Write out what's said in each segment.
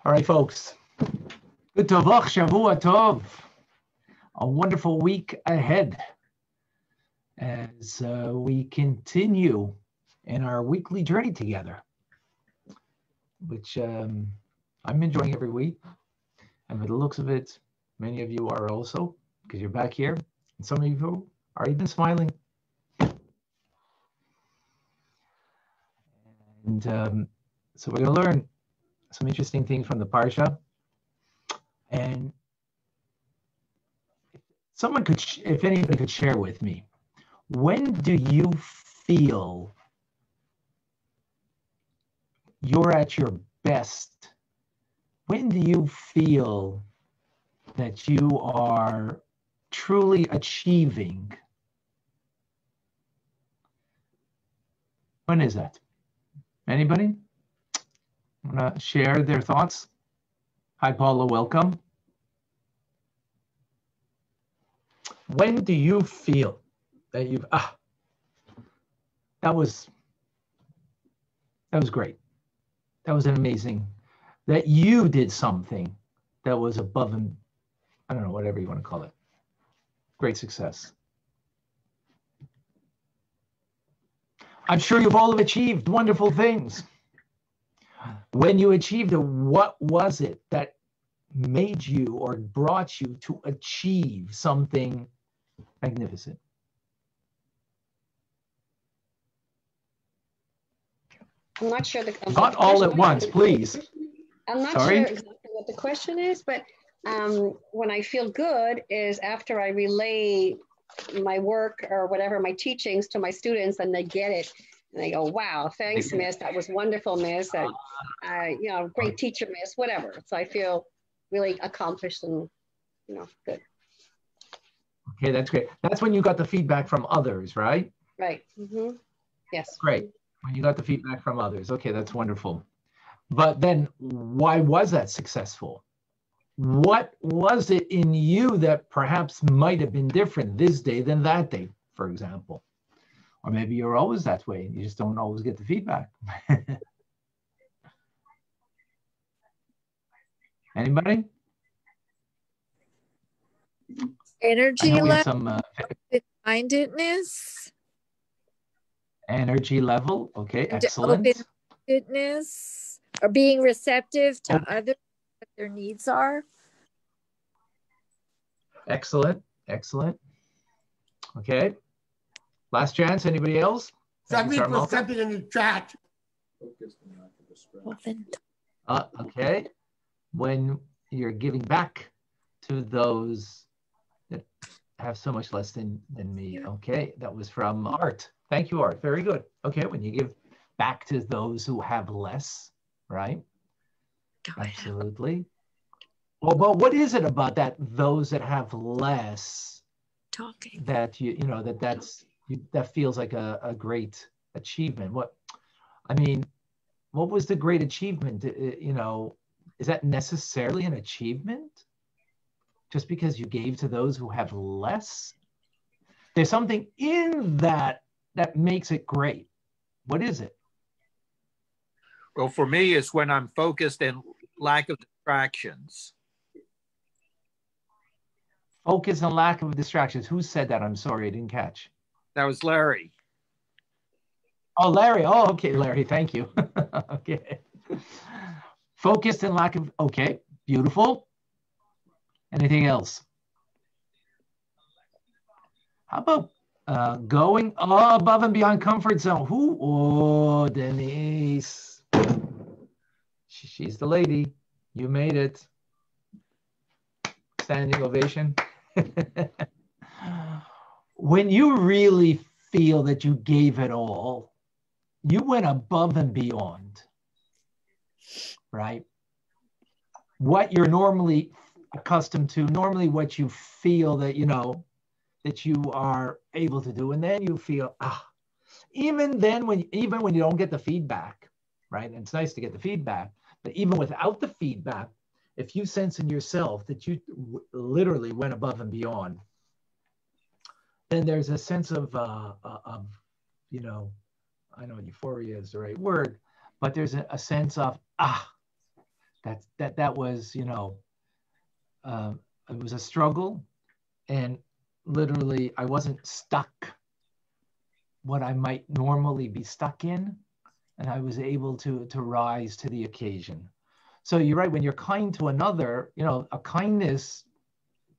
All right, folks. Good tovach, shavua tov. A wonderful week ahead as we continue in our weekly journey together, which I'm enjoying every week. And by the looks of it, many of you are also, because you're back here. And some of you are even smiling. And so we're going to learn some interesting things from the Parsha. And someone could, if anybody could share with me, when do you feel you're at your best? When do you feel that you are truly achieving? When is that? Anybody want to share their thoughts? Hi, Paula, welcome. When do you feel that you've, that was great. That was amazing. That you did something that was above and, I don't know, whatever you want to call it. Great success. I'm sure you've all achieved wonderful things. When you achieved it, what was it that made you or brought you to achieve something magnificent? I'm not sure. Not all at once, please. I'm not sure exactly what the question is, but when I feel good is after I relay my work or whatever, my teachings to my students, and they get it. And they go, wow, thanks, Miss. That was wonderful, Miss. Great teacher, Miss, whatever. So I feel really accomplished and, good. Okay, that's great. That's when you got the feedback from others, right? Right. Mm-hmm. Yes. Great. When you got the feedback from others. Okay, that's wonderful. But then why was that successful? What was it in you that perhaps might have been different this day than that day, for example? Or maybe you're always that way. You just don't always get the feedback. Anybody? Energy level, open-mindedness. Energy level, okay, excellent. Open-mindedness, or being receptive to others, what their needs are. Excellent, excellent. Okay. Last chance, anybody else? Somebody put something in the chat. Okay. When you're giving back to those that have so much less than me. Okay, that was from Art. Thank you, Art. Very good. Okay, when you give back to those who have less, right? Absolutely. Well, but what is it about that? Those that have less, that that feels like a great achievement. What was the great achievement? Is that necessarily an achievement? Just because you gave to those who have less? There's something in that makes it great. What is it? Well, for me, it's when I'm focused and lack of distractions. Focus and lack of distractions. Who said that? I'm sorry, I didn't catch. That was Larry. Oh, Larry. Oh, okay, Larry. Thank you. Okay. Focused and lack of, okay, beautiful. Anything else? How about going above and beyond comfort zone? Who? Oh, Denise. She's the lady. You made it. Standing ovation. When you really feel that you gave it all, you went above and beyond, right? What you're normally accustomed to, normally what you feel that, that you are able to do. And then you feel, even when you don't get the feedback, right? And it's nice to get the feedback, but even without the feedback, if you sense in yourself that you literally went above and beyond, then there's a sense of I know euphoria is the right word, but there's a sense of, That was, you know, it was a struggle, and literally I wasn't stuck what I might normally be stuck in, and I was able to rise to the occasion. So you're right, when you're kind to another, you know, a kindness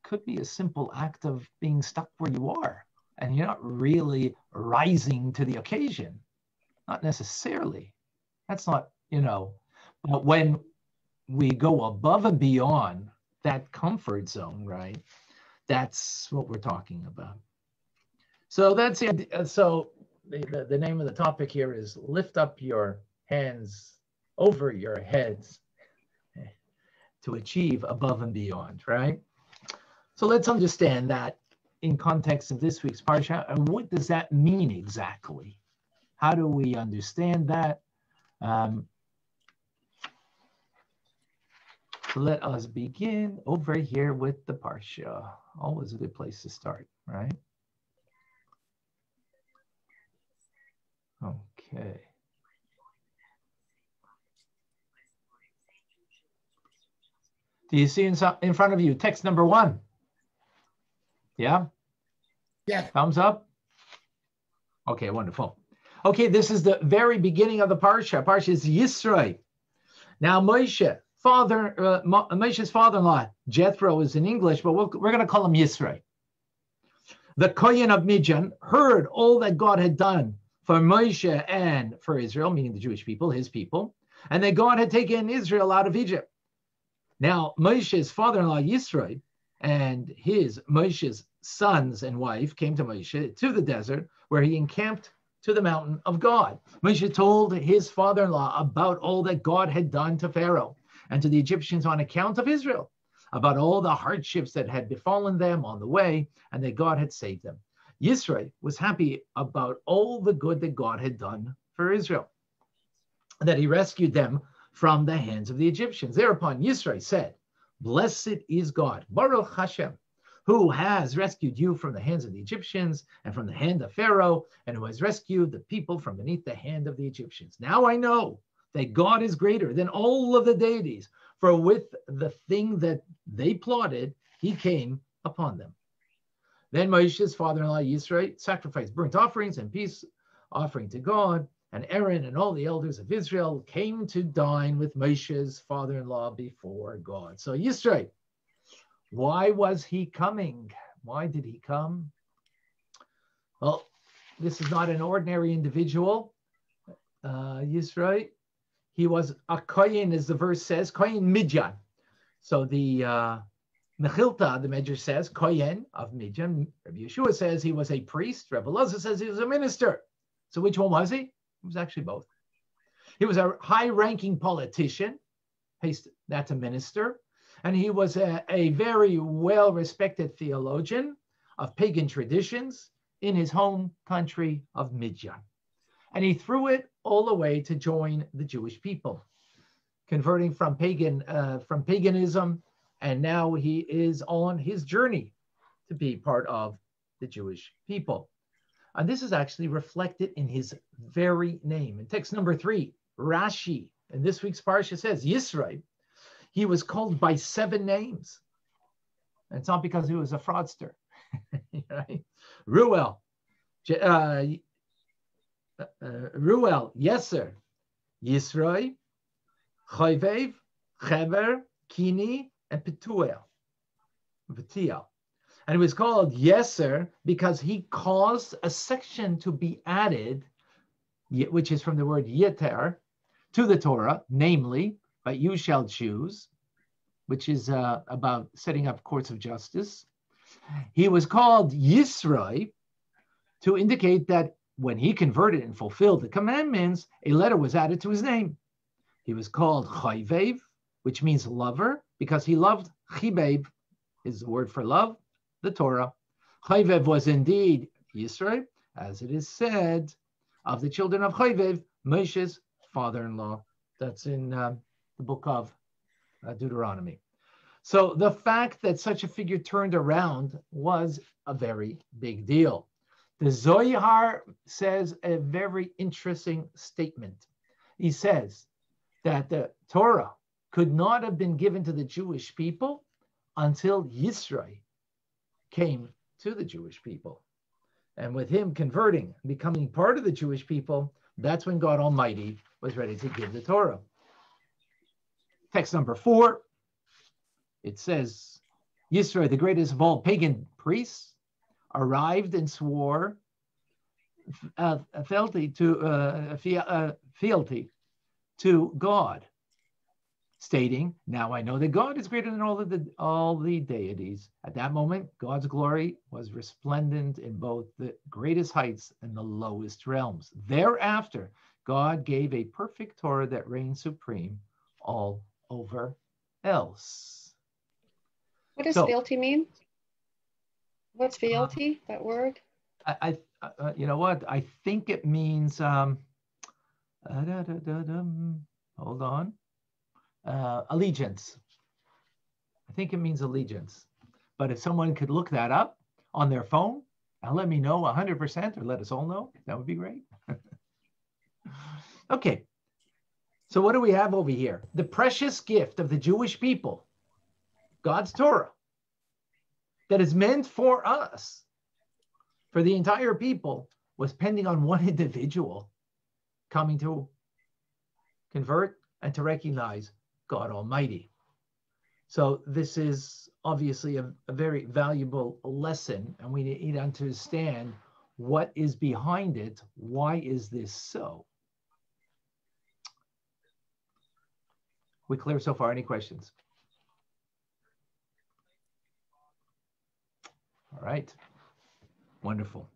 could be a simple act of being stuck where you are, and you're not really rising to the occasion. Not necessarily. That's not, you know, but when we go above and beyond that comfort zone, right? That's what we're talking about. So that's it. So the name of the topic here is lift up your hands over your heads to achieve above and beyond, right? So let's understand that in context of this week's parsha, and what does that mean exactly? How do we understand that? So let us begin over here with the parsha. Always a good place to start, right? Okay. Do you see in front of you text number 1? Yeah? Yeah. Thumbs up? Okay, wonderful. Okay, this is the very beginning of the parsha. Parsha is Yisro. Now Moshe, Moshe's father-in-law, Jethro is in English, but we're going to call him Yisro. The Kohen of Midian heard all that God had done for Moshe and for Israel, meaning the Jewish people, his people, and that God had taken Israel out of Egypt. Now, Moshe's father-in-law, Yisro, and Moshe's sons and wife came to Moshe to the desert where he encamped to the mountain of God. Moshe told his father-in-law about all that God had done to Pharaoh and to the Egyptians on account of Israel, about all the hardships that had befallen them on the way and that God had saved them. Yisro was happy about all the good that God had done for Israel, that he rescued them from the hands of the Egyptians. Thereupon Yisro said, "Blessed is God, Baruch Hashem, who has rescued you from the hands of the Egyptians and from the hand of Pharaoh, and who has rescued the people from beneath the hand of the Egyptians. Now I know that God is greater than all of the deities, for with the thing that they plotted, he came upon them." Then Moshe's father-in-law Yisro sacrificed burnt offerings and peace offering to God, and Aaron and all the elders of Israel came to dine with Moshe's father-in-law before God. So Yisro, why was he coming? Why did he come? Well, this is not an ordinary individual. Yisro, he was a Kohen, as the verse says, Kohen Midian. So the Mechilta, the Medrash says, Kohen of Midian. Rabbi Yeshua says he was a priest. Rabbi Elazar says he was a minister. So which one was he? He was actually both. He was a high-ranking politician. That's a minister. And he was a very well-respected theologian of pagan traditions in his home country of Midian. And he threw it all away to join the Jewish people, converting from paganism, and now he is on his journey to be part of the Jewish people. And this is actually reflected in his very name. In text number 3, Rashi, in this week's parsha says, Yisro, he was called by 7 names. And it's not because he was a fraudster. Right? Ruel, Yeser, Yisro, Chovev, Chever, Kini, and Petuel. And it was called Yeser because he caused a section to be added, which is from the word Yeter, to the Torah, namely, but you shall choose, which is about setting up courts of justice. He was called Yisro to indicate that when he converted and fulfilled the commandments, a letter was added to his name. He was called Chayvev, which means lover, because he loved Chibev, is the word for love, the Torah. Chayvev was indeed Yisro, as it is said of the children of Chayvev, Moshe's father-in-law. That's in the book of Deuteronomy. So the fact that such a figure turned around was a very big deal. The Zohar says a very interesting statement. He says that the Torah could not have been given to the Jewish people until Yisro came to the Jewish people. And with him converting, becoming part of the Jewish people, that's when God Almighty was ready to give the Torah. Text number 4, it says, Yisro, the greatest of all pagan priests, arrived and swore fealty to God, stating, now I know that God is greater than all the deities. At that moment, God's glory was resplendent in both the greatest heights and the lowest realms. Thereafter, God gave a perfect Torah that reigned supreme all over else. What does fealty mean? What's fealty, that word? You know what? I think it means, hold on. Allegiance. I think it means allegiance. But if someone could look that up on their phone and let me know 100%, or let us all know, that would be great. Okay. So what do we have over here? The precious gift of the Jewish people, God's Torah, that is meant for us, for the entire people, was pending on one individual coming to convert and to recognize God Almighty. So this is obviously a very valuable lesson, and we need to understand what is behind it. Why is this so? We clear so far? Any questions? All right. Wonderful.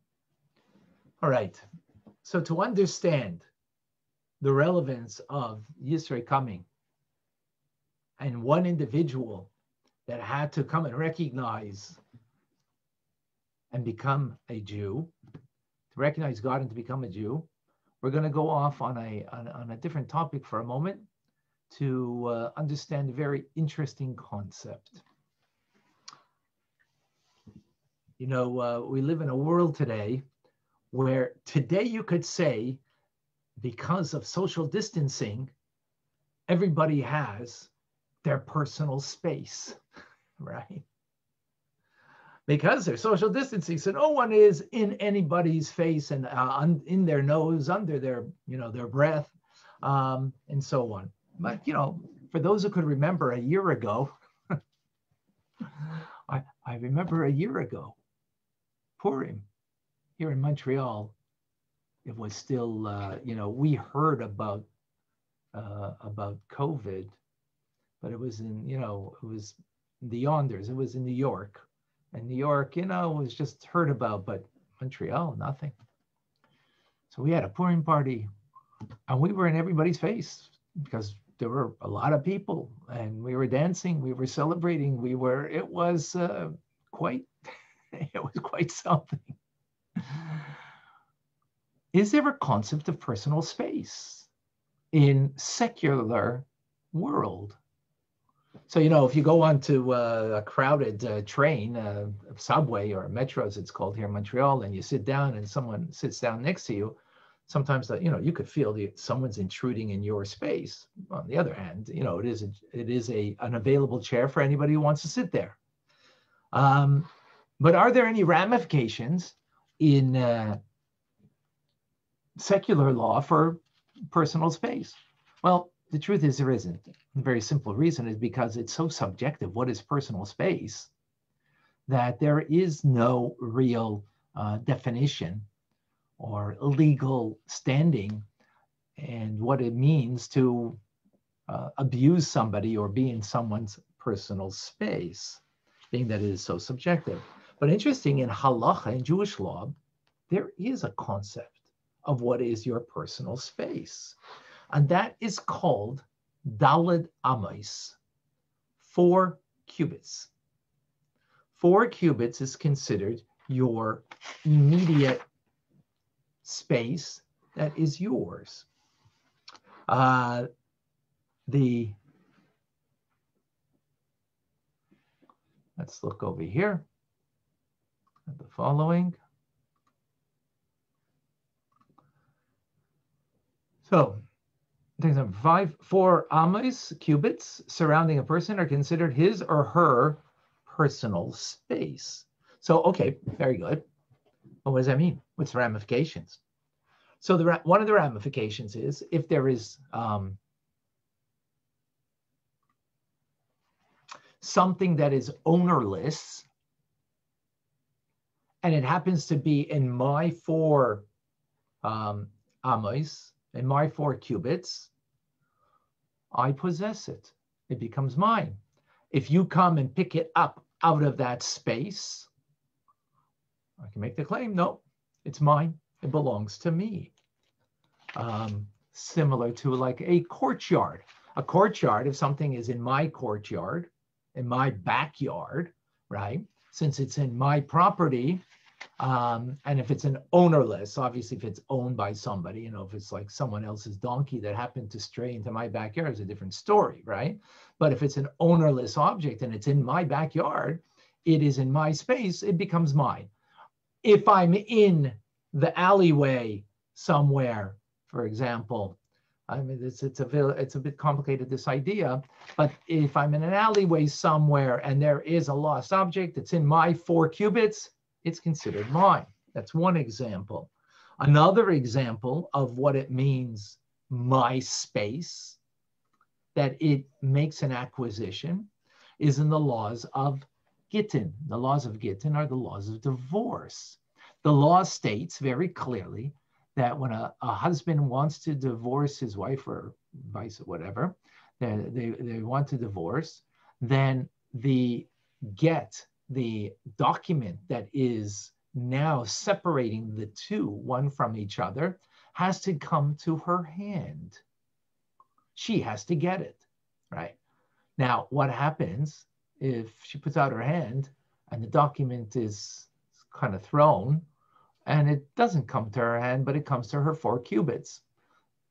All right. So to understand the relevance of Yisro coming and one individual that had to come and recognize and become a Jew, to recognize God and to become a Jew, we're going to go off on a different topic for a moment to understand a very interesting concept. You know, we live in a world today where today you could say, because of social distancing, everybody has their personal space, right? Because there's social distancing, so no one is in anybody's face and in their nose, under their, their breath, and so on. But, for those who could remember a year ago, I remember a year ago, Purim, here in Montreal, it was still, we heard about COVID, but it was in, it was the Yonders. It was in New York. And New York, was just heard about, but Montreal, nothing. So we had a Purim party, and we were in everybody's face because there were a lot of people, and we were dancing, we were celebrating, it was quite something. Is there a concept of personal space in secular world? So, if you go onto a crowded train, a subway or a metro, as it's called here in Montreal, and you sit down and someone sits down next to you, sometimes you could feel someone's intruding in your space. On the other hand, it is an available chair for anybody who wants to sit there. But are there any ramifications in secular law for personal space? Well, the truth is there isn't. The very simple reason is because it's so subjective. What is personal space? That there is no real definition or legal standing and what it means to abuse somebody or be in someone's personal space, being that it is so subjective. But interesting, in halacha, in Jewish law, there is a concept of what is your personal space. And that is called Daled Amos, 4 cubits. 4 cubits is considered your immediate space that is yours. Let's look over here at the following. So 4 amos, cubits, surrounding a person are considered his or her personal space. So, okay, very good. But what does that mean? What's the ramifications? So one of the ramifications is if there is something that is ownerless, and it happens to be in my 4 amos, in my 4 cubits, I possess it. It becomes mine. If you come and pick it up out of that space, I can make the claim, no, it's mine. It belongs to me. Similar to like a courtyard. A courtyard, if something is in my courtyard, in my backyard, right? Since it's in my property, and if it's an ownerless, obviously if it's owned by somebody, you know, if it's like someone else's donkey that happened to stray into my backyard, it's a different story, right? But if it's an ownerless object and it's in my backyard, it is in my space, it becomes mine. If I'm in the alleyway somewhere, for example, I mean, it's a bit complicated, this idea, but if I'm in an alleyway somewhere and there is a lost object that's in my 4 cubits, it's considered mine. That's one example. Another example of what it means, my space, that it makes an acquisition, is in the laws of Gittin. The laws of Gittin are the laws of divorce. The law states very clearly that when a husband wants to divorce his wife or vice whatever, they want to divorce, then the document that is now separating the two, one from each other, has to come to her hand. She has to get it, right? Now, what happens if she puts out her hand and the document is kind of thrown and it doesn't come to her hand, but it comes to her 4 cubits?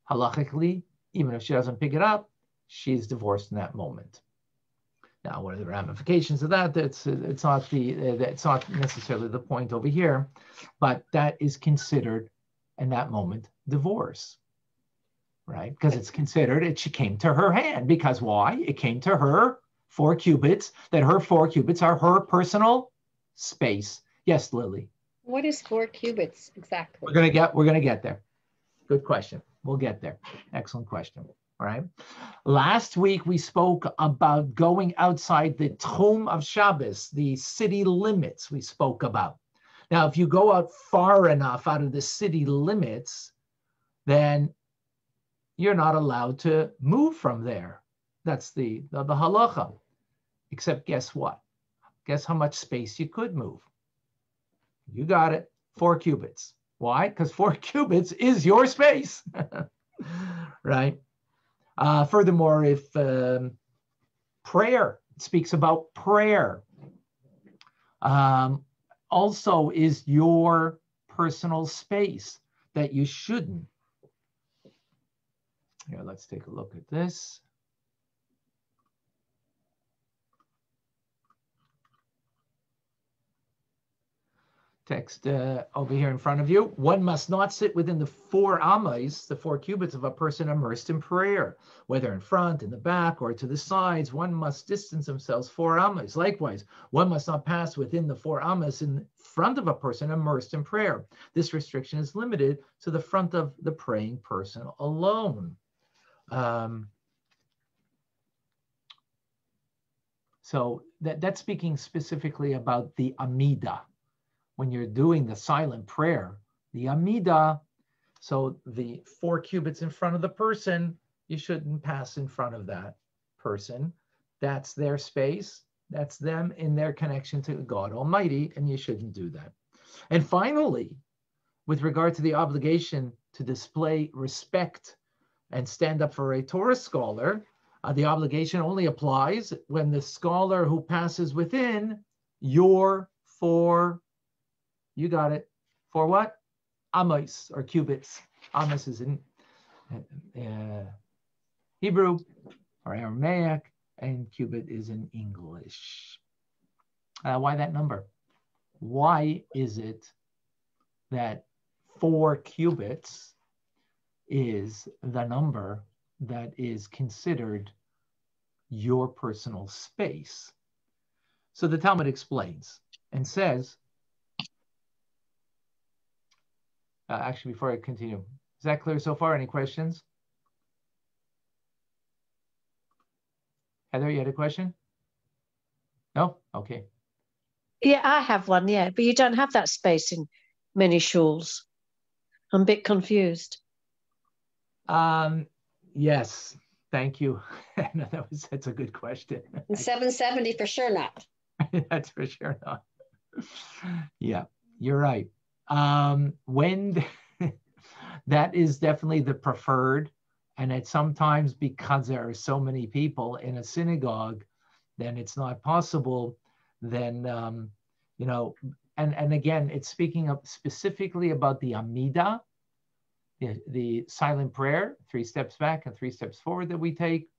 Halachically, even if she doesn't pick it up, she's divorced in that moment. Now, what are the ramifications of that? It's not necessarily the point over here, but that is considered in that moment divorce, right? Because it's considered she came to her hand. Because why? It came to her 4 cubits. That her 4 cubits are her personal space. Yes, Lily. What is 4 cubits exactly? We're gonna get there. Good question. We'll get there. Excellent question. All right. Last week we spoke about going outside the Tchum of Shabbos, the city limits we spoke about. Now, if you go out far enough out of the city limits, then you're not allowed to move from there. That's the halacha. Except guess what? Guess how much space you could move? You got it. 4 cubits. Why? Because 4 cubits is your space, right? Furthermore, if prayer speaks about prayer, also is your personal space that you shouldn't. Here, let's take a look at this. Text over here in front of you. One must not sit within the 4 amos, the 4 cubits of a person immersed in prayer, whether in front, in the back, or to the sides. One must distance themselves 4 amos. Likewise, one must not pass within the 4 amos in front of a person immersed in prayer. This restriction is limited to the front of the praying person alone. So that's speaking specifically about the Amida. When you're doing the silent prayer, the Amida, so the 4 cubits in front of the person, you shouldn't pass in front of that person. That's their space. That's them in their connection to God Almighty, and you shouldn't do that. And finally, with regard to the obligation to display respect and stand up for a Torah scholar, the obligation only applies when the scholar who passes within your 4, you got it, for what? Amos, or cubits. Amos is in Hebrew or Aramaic, and cubit is in English. Why that number? Why is it that 4 cubits is the number that is considered your personal space. So the Talmud explains and says, actually, before I continue, is that clear so far? Any questions? Heather, you had a question? No? Okay. Yeah, I have one, yeah. But you don't have that space in many shuls. I'm a bit confused. Yes, thank you. No, that's a good question. And 770 for sure not. That's for sure not. Yeah, you're right. When that is definitely the preferred, and it's sometimes because there are so many people in a synagogue, then it's not possible. Then you know, and again, it's speaking of specifically about the Amida, the silent prayer, 3 steps back and 3 steps forward that we take.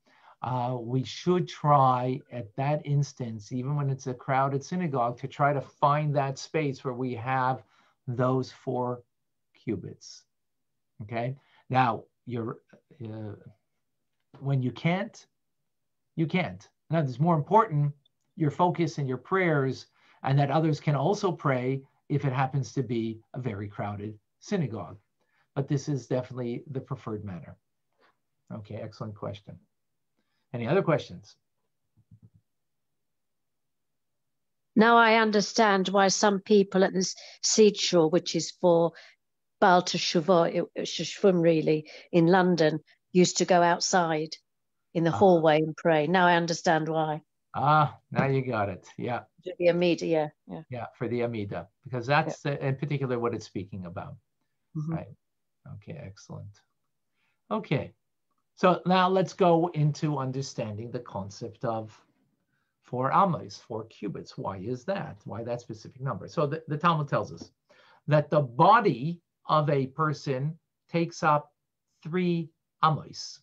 We should try at that instance, even when it's a crowded synagogue, to try to find that space where we have those 4 cubits. Okay. Now, when you can't, you can't. Now, it's more important your focus and your prayers, and that others can also pray if it happens to be a very crowded synagogue. But this is definitely the preferred manner. Okay, excellent question. Any other questions? Now I understand why some people at this seed shul, which is for Baal Teshuvah, really, in London, used to go outside in the hallway and pray. Now I understand why. Now you got it. Yeah. The Amida, yeah. Yeah, for the Amida, because that's in particular what it's speaking about. Mm-hmm. Right. Okay, excellent. Okay, so now let's go into understanding the concept of 4 amos, 4 cubits. Why is that? Why that specific number? So the Talmud tells us that the body of a person takes up 3 amos.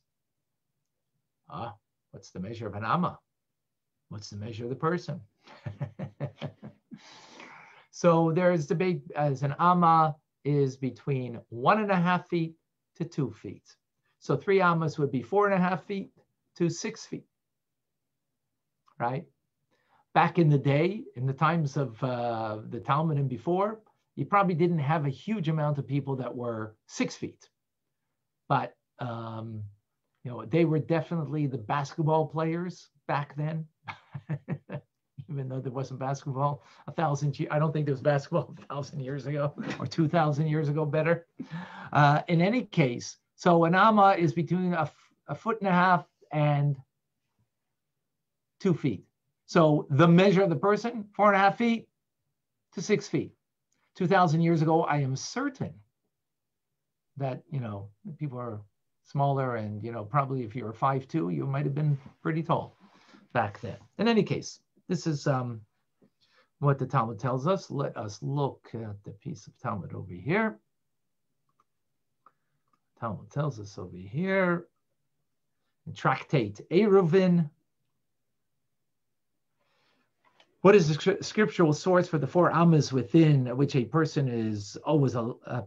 What's the measure of an amma? What's the measure of the person? So there's debate as an amma is between 1.5 feet to 2 feet. So 3 ammas would be 4.5 feet to 6 feet, right? Back in the day, in the times of the Talmud and before, you probably didn't have a huge amount of people that were 6 feet. But, you know, they were definitely the basketball players back then. Even though there wasn't basketball 1,000 years, I don't think there was basketball 1,000 years ago or 2,000 years ago better. In any case, so an amma is between a 1.5 feet and 2 feet. So the measure of the person, 4.5 feet to 6 feet. 2,000 years ago, I am certain that, you know, people are smaller and, you know, probably if you were 5'2", you might have been pretty tall back then. In any case, this is what the Talmud tells us. Let us look at the piece of Talmud over here. Talmud tells us over here in Tractate Eruvin. What is the scriptural source for the 4 ammas within which a person is always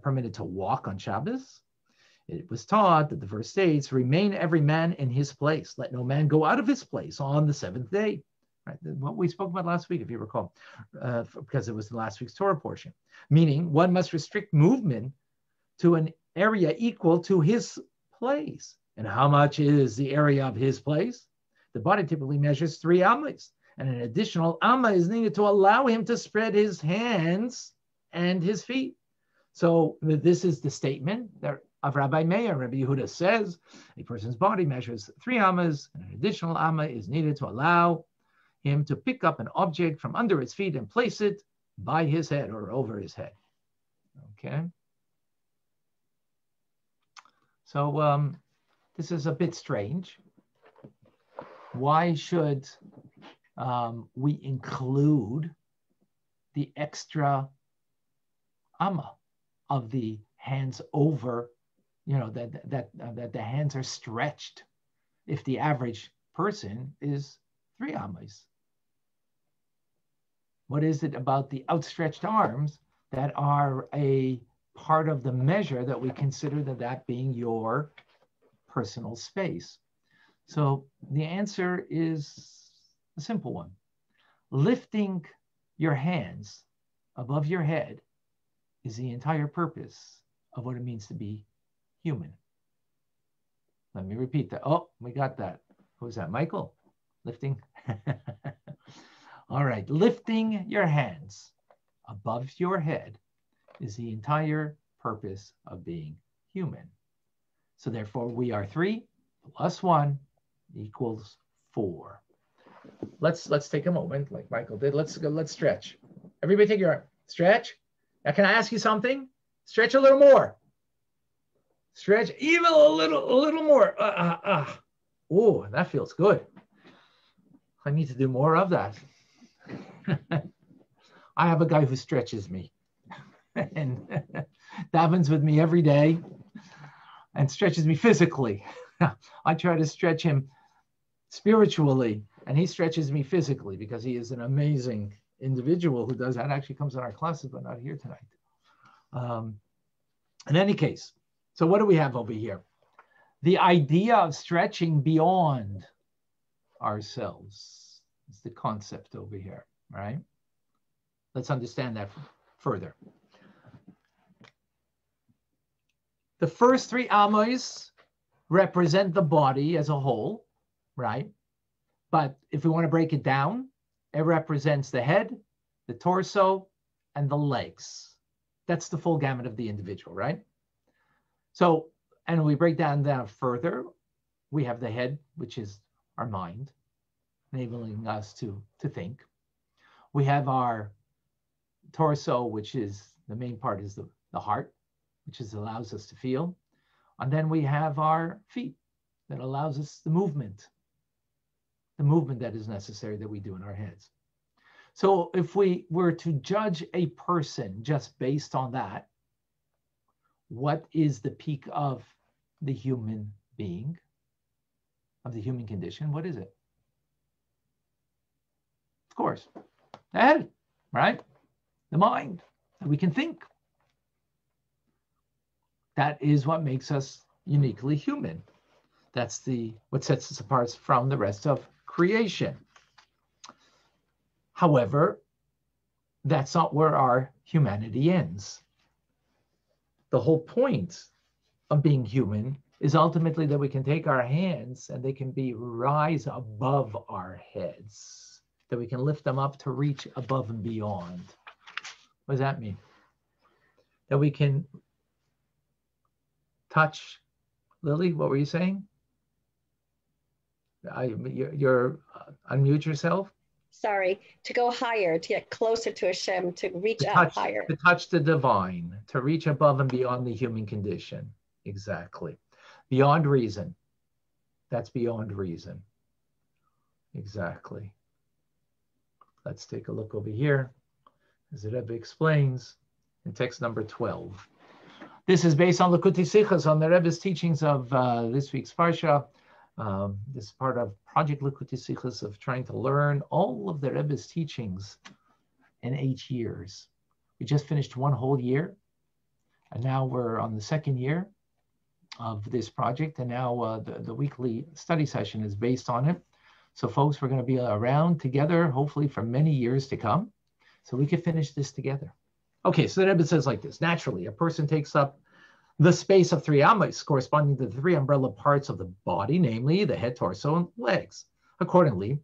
permitted to walk on Shabbos? It was taught that the verse states, remain every man in his place. Let no man go out of his place on the 7th day. Right? What we spoke about last week, if you recall, because it was the last week's Torah portion. Meaning one must restrict movement to an area equal to his place. And how much is the area of his place? The body typically measures 3 ammas. And an additional amma is needed to allow him to spread his hands and his feet. So this is the statement of Rabbi Meir. Rabbi Yehuda says a person's body measures 3 ammas, and an additional amma is needed to allow him to pick up an object from under his feet and place it by his head or over his head. Okay. So this is a bit strange. Why should we include the extra amma of the hands over, you know, that the hands are stretched if the average person is 3 ammas? What is it about the outstretched arms that are a part of the measure that we consider that being your personal space. So the answer is a simple one. Lifting your hands above your head is the entire purpose of what it means to be human. Let me repeat that. Oh, we got that. Who's that? Michael? Lifting? All right. Lifting your hands above your head is the entire purpose of being human. So therefore, we are 3 plus 1 equals 4. Let's take a moment, like Michael did. Let's stretch. Everybody take your arm. Stretch. Now, can I ask you something? Stretch a little more. Stretch even a little more. Oh, that feels good. I need to do more of that. I have a guy who stretches me and davens with me every day and stretches me physically. I try to stretch him spiritually, and he stretches me physically because he is an amazing individual who does that. Actually comes in our classes, but not here tonight. In any case, so what do we have over here? The idea of stretching beyond ourselves is the concept over here, right? Let's understand that further. The first 3 amos represent the body as a whole, right? But if we want to break it down, it represents the head, the torso, and the legs. That's the full gamut of the individual, right? So, and we break down that further, we have the head, which is our mind, enabling us to think. We have our torso, which is the main part is the heart, which allows us to feel. And then we have our feet that allows us the movement that is necessary that we do in our heads. So if we were to judge a person just based on that, what is the peak of the human being, of the human condition? What is it? Of course, the head, right? The mind, that we can think. That is what makes us uniquely human. That's what sets us apart from the rest of creation. However, that's not where our humanity ends. The whole point of being human is ultimately that we can take our hands and they can rise above our heads, that we can lift them up to reach above and beyond. What does that mean? That we can touch. Lily, what were you saying? You're unmute yourself. Sorry, to go higher, to get closer to Hashem, to reach up higher. To touch the divine, to reach above and beyond the human condition. Exactly. Beyond reason. That's beyond reason. Exactly. Let's take a look over here, as the Rebbe explains in text number 12. This is based on Likutei Sichos, on the Rebbe's teachings of this week's Parsha. This is part of Project Likutei Sichos of trying to learn all of the Rebbe's teachings in 8 years. We just finished 1 whole year, and now we're on the 2nd year of this project, and now the weekly study session is based on it. So folks, we're going to be around together, hopefully for many years to come, so we can finish this together. Okay, so the Rebbe says like this: naturally, a person takes up the space of 3 amos, corresponding to the 3 umbrella parts of the body, namely the head, torso, and legs. Accordingly,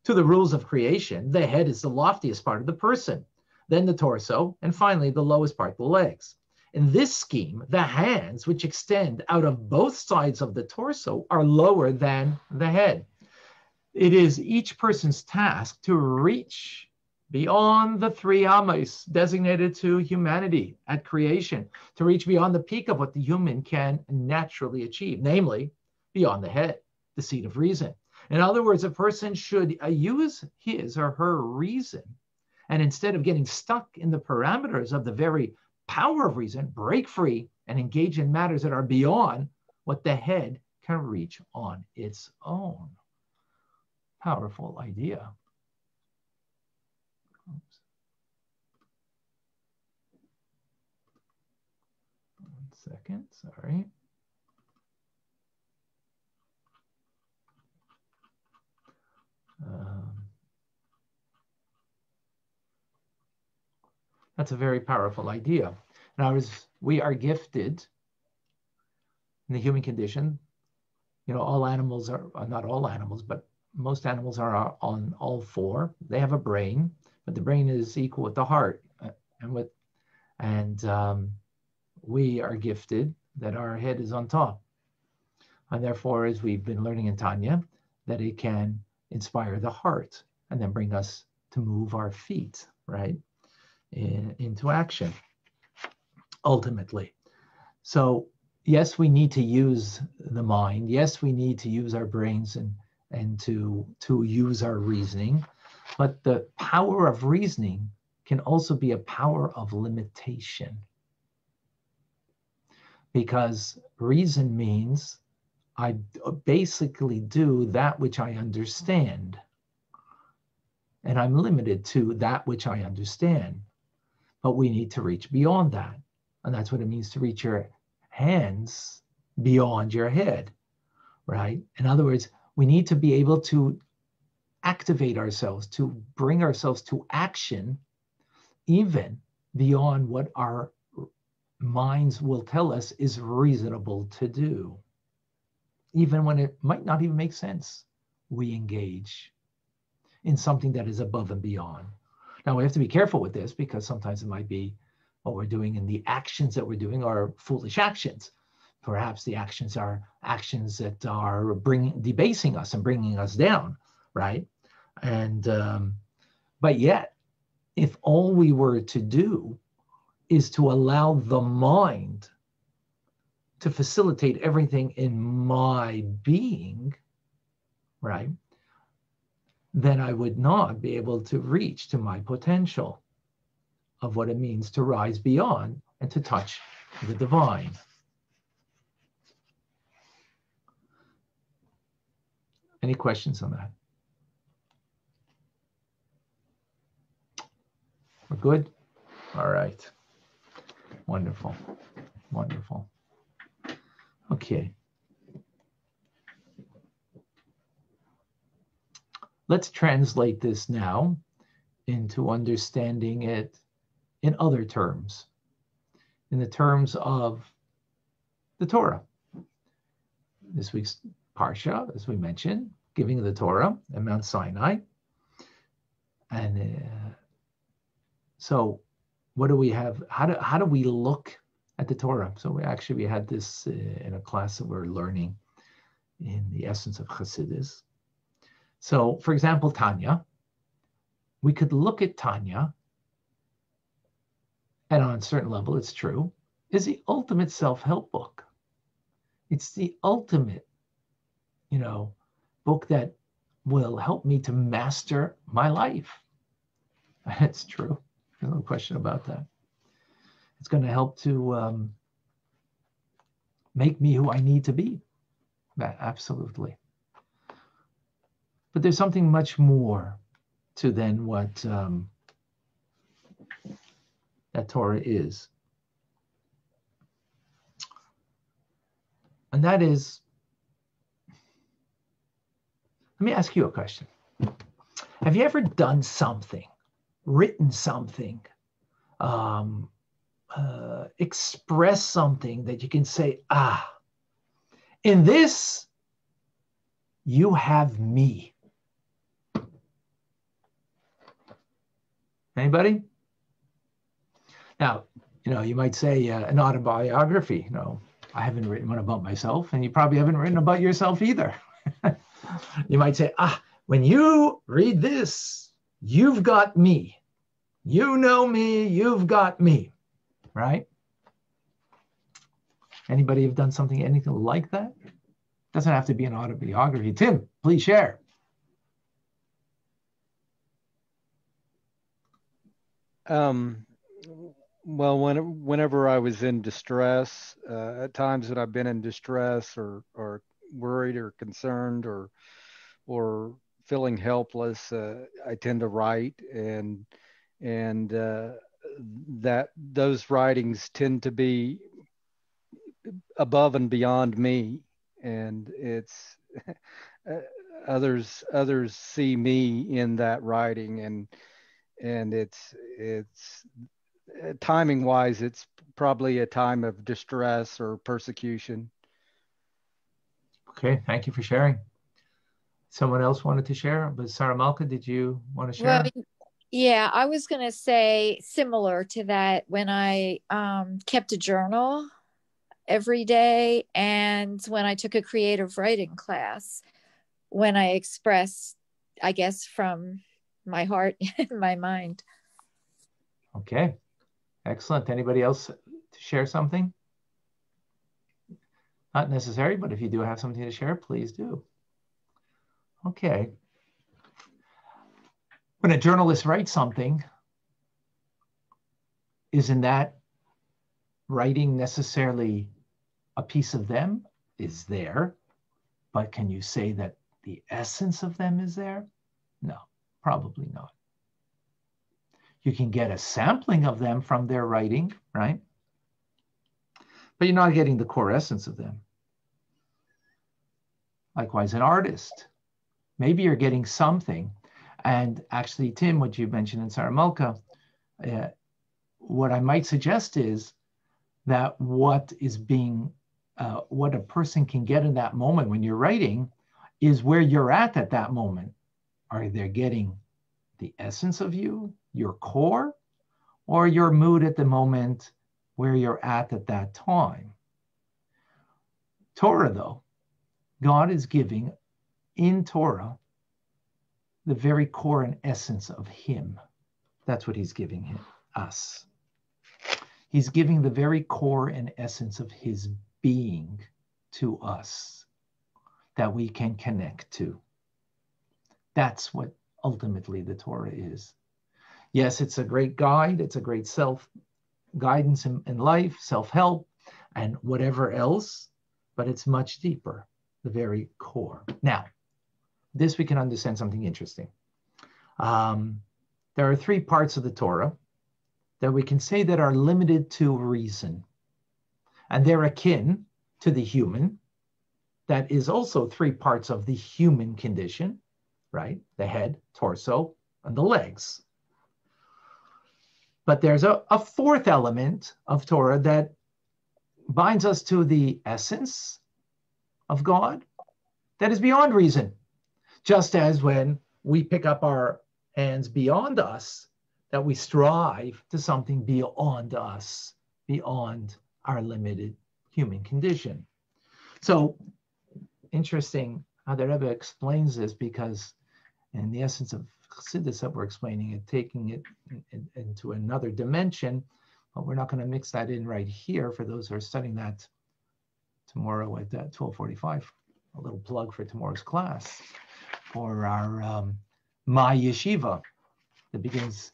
to the rules of creation, the head is the loftiest part of the person, then the torso, and finally the lowest part, the legs. In this scheme, the hands, which extend out of both sides of the torso, are lower than the head. It is each person's task to reach beyond the 3 amos designated to humanity at creation, to reach beyond the peak of what the human can naturally achieve, namely beyond the head, the seat of reason. In other words, a person should use his or her reason, and instead of getting stuck in the parameters of the very power of reason, break free and engage in matters that are beyond what the head can reach on its own. Powerful idea. Oops. 1 second, sorry. That's a very powerful idea. Now, we are gifted in the human condition. You know, all animals are, not all animals, but most animals are on all four. They have a brain, but the brain is equal with the heart. And we are gifted that our head is on top. And therefore, as we've been learning in Tanya, that it can inspire the heart and then bring us to move our feet, right, into action, ultimately. So yes, we need to use the mind. Yes, we need to use our brains and to use our reasoning. But the power of reasoning can also be a power of limitation. Because reason means I basically do that which I understand. And I'm limited to that which I understand. But we need to reach beyond that. And that's what it means to reach your hands beyond your head, right? In other words, we need to be able to activate ourselves, to bring ourselves to action, even beyond what our minds will tell us is reasonable to do. Even when it might not even make sense, we engage in something that is above and beyond. Now, we have to be careful with this because sometimes it might be what we're doing and the actions that we're doing are foolish actions. Perhaps the actions are actions that are debasing us and bringing us down, right? And but yet, if all we were to do is to allow the mind to facilitate everything in my being, right, then I would not be able to reach to my potential of what it means to rise beyond and to touch the divine. Any questions on that? We're good? All right. Wonderful. Wonderful. Okay. Let's translate this now into understanding it in other terms, in the terms of the Torah. This week's Parsha, as we mentioned, giving of the Torah at Mount Sinai. And so what do we have? How do we look at the Torah? So we had this in a class that we're learning in the essence of Chassidus. So, for example, Tanya, we could look at Tanya, and on a certain level, it's true, is the ultimate self-help book. It's the ultimate, book that will help me to master my life. It's true. There's no question about that. It's going to help to make me who I need to be. Absolutely. But there's something much more to then what that Torah is. And that is, let me ask you a question. Have you ever done something, written something, expressed something that you can say, in this, you have me. Anybody? Now, you might say an autobiography. I haven't written one about myself, and you probably haven't written about yourself either. You might say, when you read this, you've got me. You know me, you've got me, right? Anybody have done anything like that? Doesn't have to be an autobiography. Tim, please share. Well, whenever I was in distress, at times that I've been in distress or worried or concerned or feeling helpless, I tend to write, and that those writings tend to be above and beyond me, and it's others see me in that writing, and it's timing wise, it's probably a time of distress or persecution. Okay, thank you for sharing. Someone else wanted to share, but Sarah Malka, did you want to share? Well, yeah, I was going to say similar to that when I kept a journal every day, and when I took a creative writing class, when I expressed, I guess, from my heart and my mind. Okay, excellent. Anybody else to share something? Not necessary, but if you do have something to share, please do. Okay. When a journalist writes something, isn't that writing necessarily a piece of them is there? But can you say that the essence of them is there? No, probably not. You can get a sampling of them from their writing, right? But you're not getting the core essence of them. Likewise, an artist. Maybe you're getting something. And actually, Tim, what you mentioned in Saramulka, what I might suggest is that what a person can get in that moment when you're writing is where you're at that moment. Are they getting the essence of you, your core, or your mood at the moment where you're at that time? Torah, though, God is giving in Torah the very core and essence of him. That's what he's giving us. He's giving the very core and essence of his being to us that we can connect to. That's what ultimately the Torah is. Yes, it's a great guide. It's a great self-guidance in life, self-help, and whatever else, but it's much deeper, the very core. Now, this we can understand something interesting. There are three parts of the Torah that we can say that are limited to reason. And they're akin to the human. That is also three parts of the human condition, right? The head, torso, and the legs. But there's a fourth element of Torah that binds us to the essence of God that is beyond reason. Just as when we pick up our hands beyond us, that we strive to something beyond us, beyond our limited human condition. So interesting how the Rebbe explains this, because in the essence of Chassidus that we're explaining it, taking it into another dimension, but we're not going to mix that in right here for those who are studying that tomorrow at 12:45. A little plug for tomorrow's class for our My Yeshiva that begins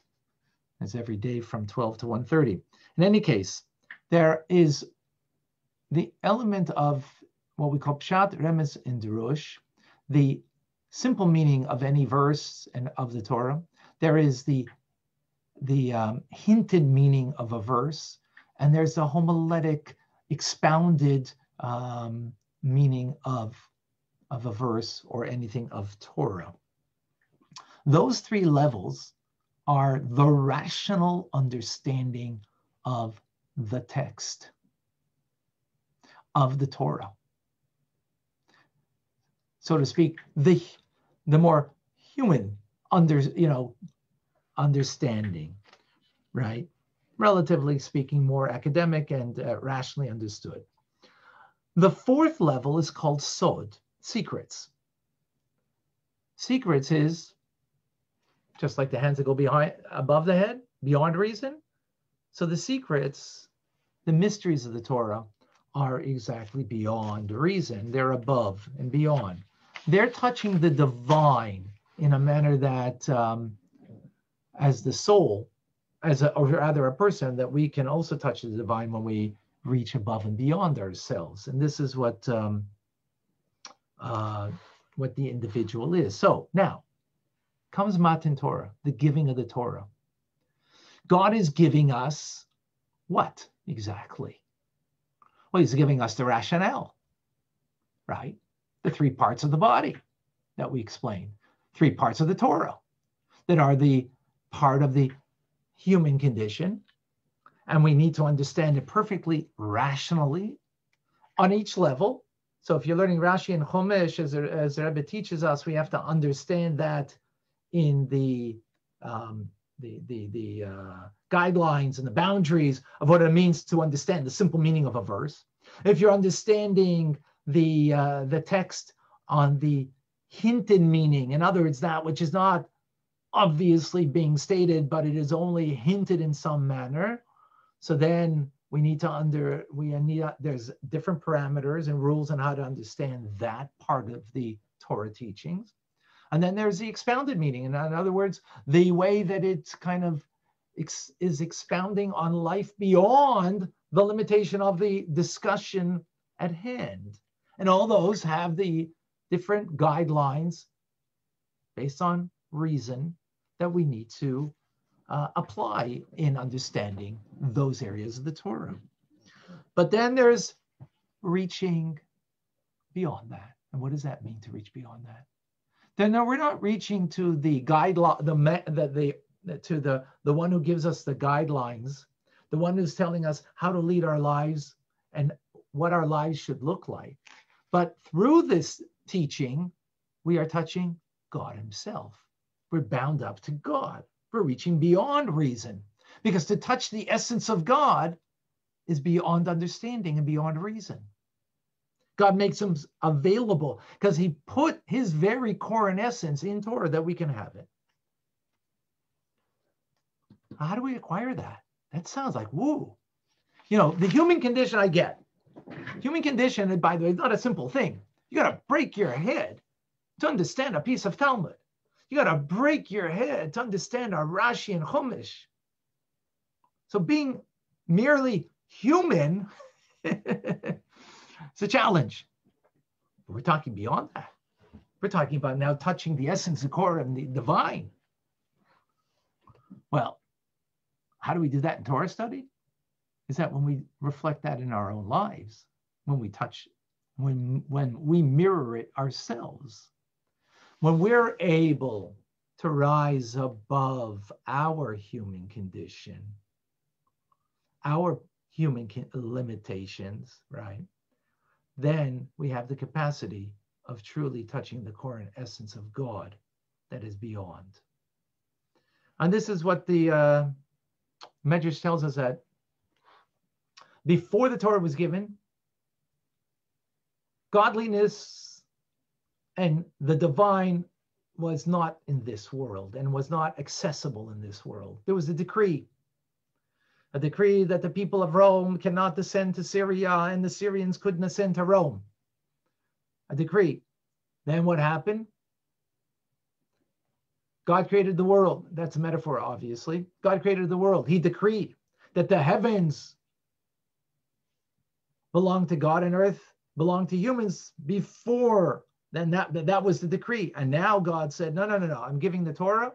as every day from 12 to 1:30. In any case, there is the element of what we call Pshat, Remez, and Drush, the simple meaning of any verse and of the Torah. There is the hinted meaning of a verse, and there's the homiletic, expounded meaning of a verse or anything of Torah. Those three levels are the rational understanding of the text of the Torah. So to speak, the more human understanding, right? Relatively speaking, more academic and rationally understood. The fourth level is called Sod, secrets. Secrets is just like the hands that go above the head, beyond reason. So the secrets, the mysteries of the Torah are exactly beyond reason. They're above and beyond. They're touching the divine in a manner that as the soul, or rather a person, that we can also touch the divine when we reach above and beyond ourselves. And this is what the individual is. So now comes Matan Torah, the giving of the Torah. God is giving us what exactly? Well, he's giving us the rationale, right? The three parts of the body that we explained, three parts of the Torah that are the part of the human condition and we need to understand it perfectly rationally on each level. So if you're learning Rashi and Chumash, as the Rebbe teaches us, we have to understand that in the guidelines and the boundaries of what it means to understand the simple meaning of a verse. If you're understanding the text on the hinted meaning, in other words, that which is not obviously being stated, but it is only hinted in some manner. So then we need to there's different parameters and rules on how to understand that part of the Torah teachings. And then there's the expounded meaning. In other words, the way that it's kind of is expounding on life beyond the limitation of the discussion at hand. And all those have the different guidelines based on reason that we need to apply in understanding those areas of the Torah. But then there's reaching beyond that. And what does that mean, to reach beyond that? Then no, we're not reaching to the guideline, to the one who gives us the guidelines, the one who's telling us how to lead our lives and what our lives should look like. But through this teaching, we are touching God himself. We're bound up to God. We're reaching beyond reason, because to touch the essence of God is beyond understanding and beyond reason. God makes them available because he put his very core and essence in Torah that we can have it. How do we acquire that? That sounds like woo. You know, the human condition I get. Human condition, and by the way, is not a simple thing. You got to break your head to understand a piece of Talmud. You got to break your head to understand our Rashi and Chumash. So being merely human, it's a challenge. But we're talking beyond that. We're talking about now touching the essence, the core, and the divine. Well, how do we do that in Torah study? Is that when we reflect that in our own lives, when we touch, when we mirror it ourselves, when we're able to rise above our human condition, our human limitations, right? Then we have the capacity of truly touching the core and essence of God that is beyond. And this is what the Medrash tells us, that before the Torah was given, godliness and the divine was not in this world and was not accessible in this world. There was a decree that the people of Rome cannot descend to Syria and the Syrians couldn't ascend to Rome. A decree. Then what happened? God created the world. That's a metaphor, obviously. God created the world. He decreed that the heavens belong to God and earth belong to humans before. Then that was the decree. And now God said, no. I'm giving the Torah.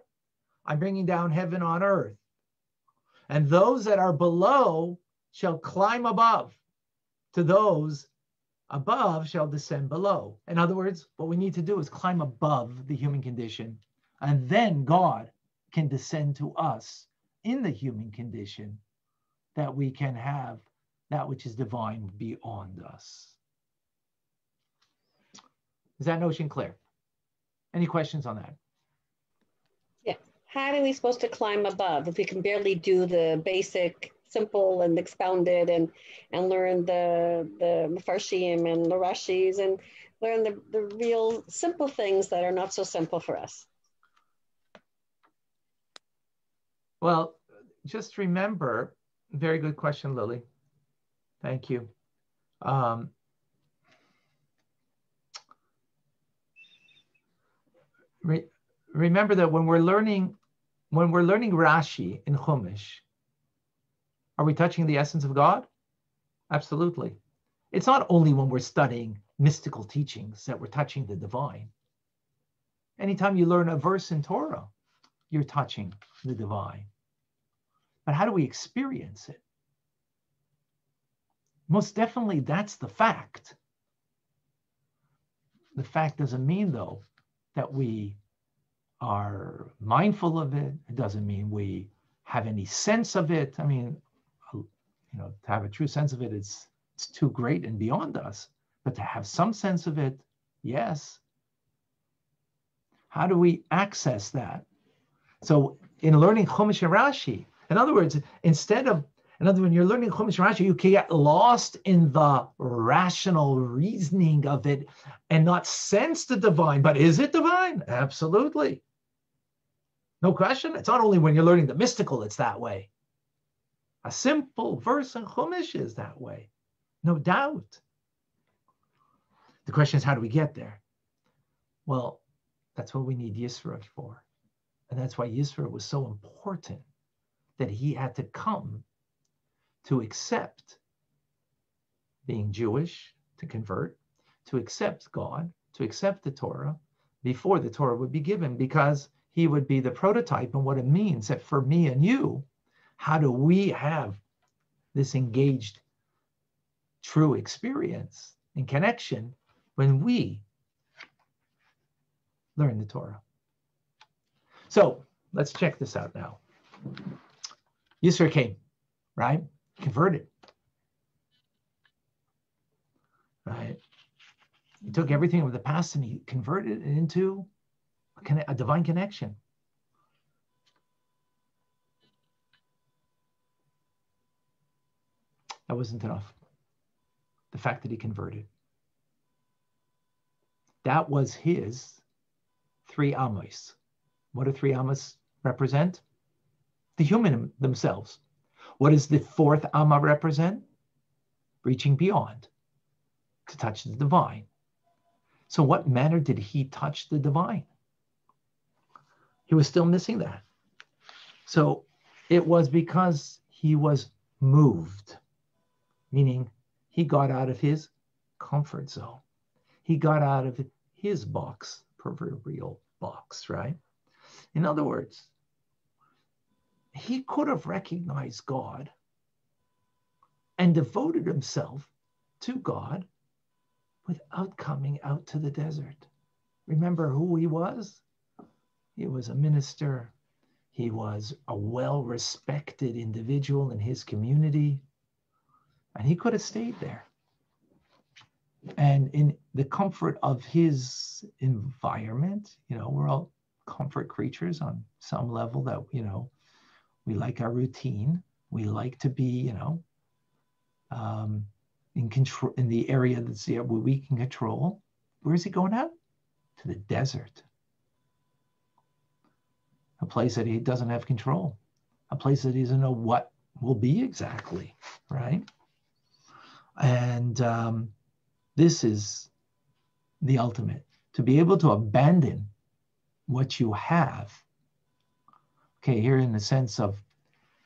I'm bringing down heaven on earth. And those that are below shall climb above. To those above shall descend below. In other words, what we need to do is climb above the human condition. And then God can descend to us in the human condition, that we can have that which is divine beyond us. Is that notion clear? Any questions on that? Yeah. How are we supposed to climb above if we can barely do the basic, simple and expounded and learn the Mefarshim and the Rashis and learn the real simple things that are not so simple for us? Well, just remember, very good question, Lily. Thank you. Remember that when we're learning Rashi in Chumash, are we touching the essence of God? Absolutely. It's not only when we're studying mystical teachings that we're touching the divine. Anytime you learn a verse in Torah, you're touching the divine. But how do we experience it? Most definitely, that's the fact. The fact doesn't mean, though, that we are mindful of it. It doesn't mean we have any sense of it. I mean, to have a true sense of it, it's too great and beyond us. But to have some sense of it, yes. How do we access that? So in learning Chumash and Rashi, in other words, when you're learning Chumash and Rashi, you can get lost in the rational reasoning of it and not sense the divine. But is it divine? Absolutely. No question. It's not only when you're learning the mystical, it's that way. A simple verse in Chumash is that way. No doubt. The question is, how do we get there? Well, that's what we need Yisro for. And that's why Yisro was so important, that he had to come to accept being Jewish, to convert, to accept God, to accept the Torah before the Torah would be given, because he would be the prototype and what it means that for me and you, how do we have this engaged, true experience and connection when we learn the Torah? So let's check this out now. Yisro came, right? Converted, right? He took everything of the past and he converted it into a divine connection. That wasn't enough. The fact that he converted. That was his 3 amos. What do 3 amos represent? The human themselves. What does the 4th amma represent? Reaching beyond to touch the divine. So what manner did he touch the divine? He was still missing that. So it was because he was moved, meaning he got out of his comfort zone. He got out of his box, proverbial box, right? In other words, he could have recognized God and devoted himself to God without coming out to the desert. Remember who he was? He was a minister. He was a well-respected individual in his community. And he could have stayed there. And in the comfort of his environment, we're all comfort creatures on some level, that, we like our routine. We like to be, in control, in the area that's there where we can control. Where is he going out? To the desert. A place that he doesn't have control. A place that he doesn't know what will be exactly, right? And this is the ultimate. To be able to abandon what you have. Okay, here in the sense of,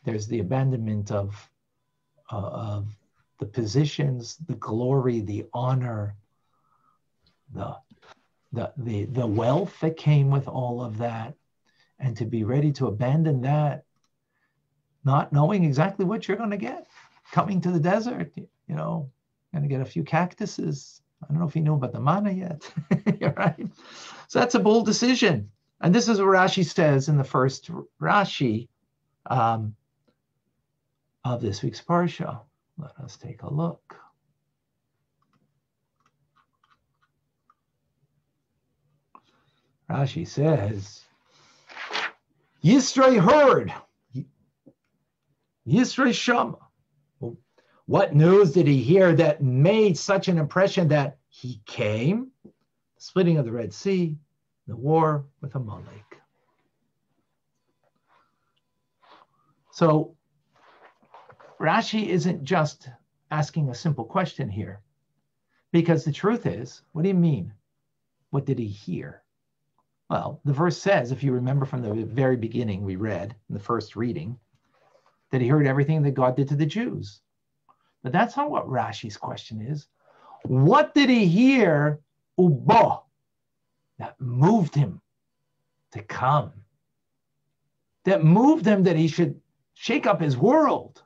there's the abandonment of the positions, the glory, the honor, the wealth that came with all of that, and to be ready to abandon that, not knowing exactly what you're going to get, coming to the desert, going to get a few cactuses. I don't know if you know about the manna yet, right? So that's a bold decision. And this is what Rashi says in the first Rashi of this week's Parsha. Let us take a look. Rashi says, Yisro heard, Yisro shama. What news did he hear that made such an impression that he came? The splitting of the Red Sea, the war with Amalek. So Rashi isn't just asking a simple question here, because the truth is, what do you mean? What did he hear? Well, the verse says, if you remember from the very beginning we read in the first reading, that he heard everything that God did to the Jews. But that's not what Rashi's question is. What did he hear, ubo, that moved him to come? That moved him that he should shake up his world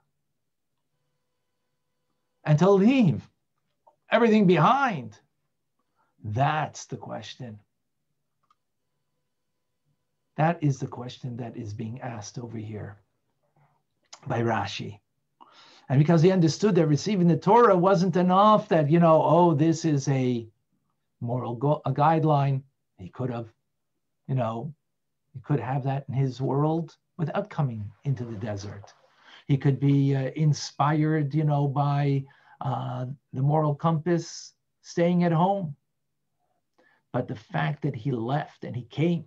and to leave everything behind? That's the question. That is the question that is being asked over here by Rashi. And because he understood that receiving the Torah wasn't enough, that, oh, this is a moral a guideline, he could have, he could have that in his world without coming into the desert. He could be inspired, by the moral compass, staying at home. But the fact that he left and he came,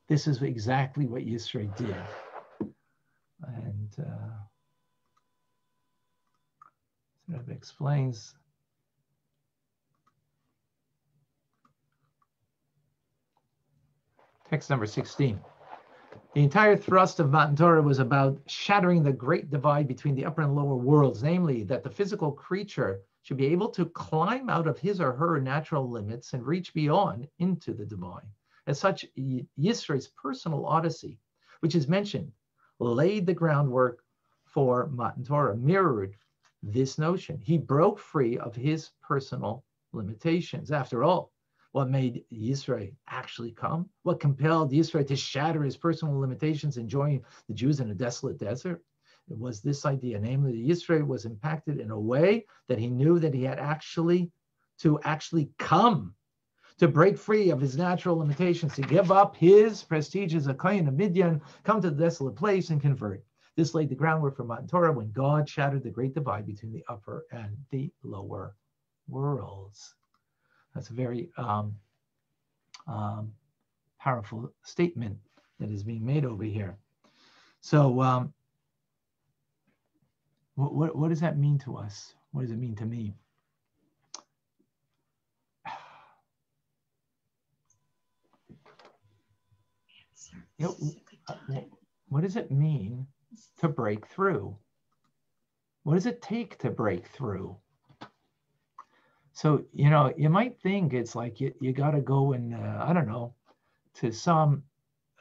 this is exactly what Yisro did. And sort of explains. Text number 16. The entire thrust of Matan Torah was about shattering the great divide between the upper and lower worlds, namely that the physical creature should be able to climb out of his or her natural limits and reach beyond into the divine. As such, Yisro's personal odyssey, which is mentioned, laid the groundwork for Matan Torah, mirrored this notion. He broke free of his personal limitations. After all, what made Yisro actually come? What compelled Yisro to shatter his personal limitations and join the Jews in a desolate desert? It was this idea, namely that Yisro was impacted in a way that he knew that he had to come, to break free of his natural limitations, to give up his prestige as a Kohen of Midian, come to the desolate place and convert. This laid the groundwork for Matan Torah when God shattered the great divide between the upper and the lower worlds. That's a very powerful statement that is being made over here. So what does that mean to us? What does it mean to me? What does it mean to break through? What does it take to break through? So, you might think it's like you got to go and, I don't know, to some,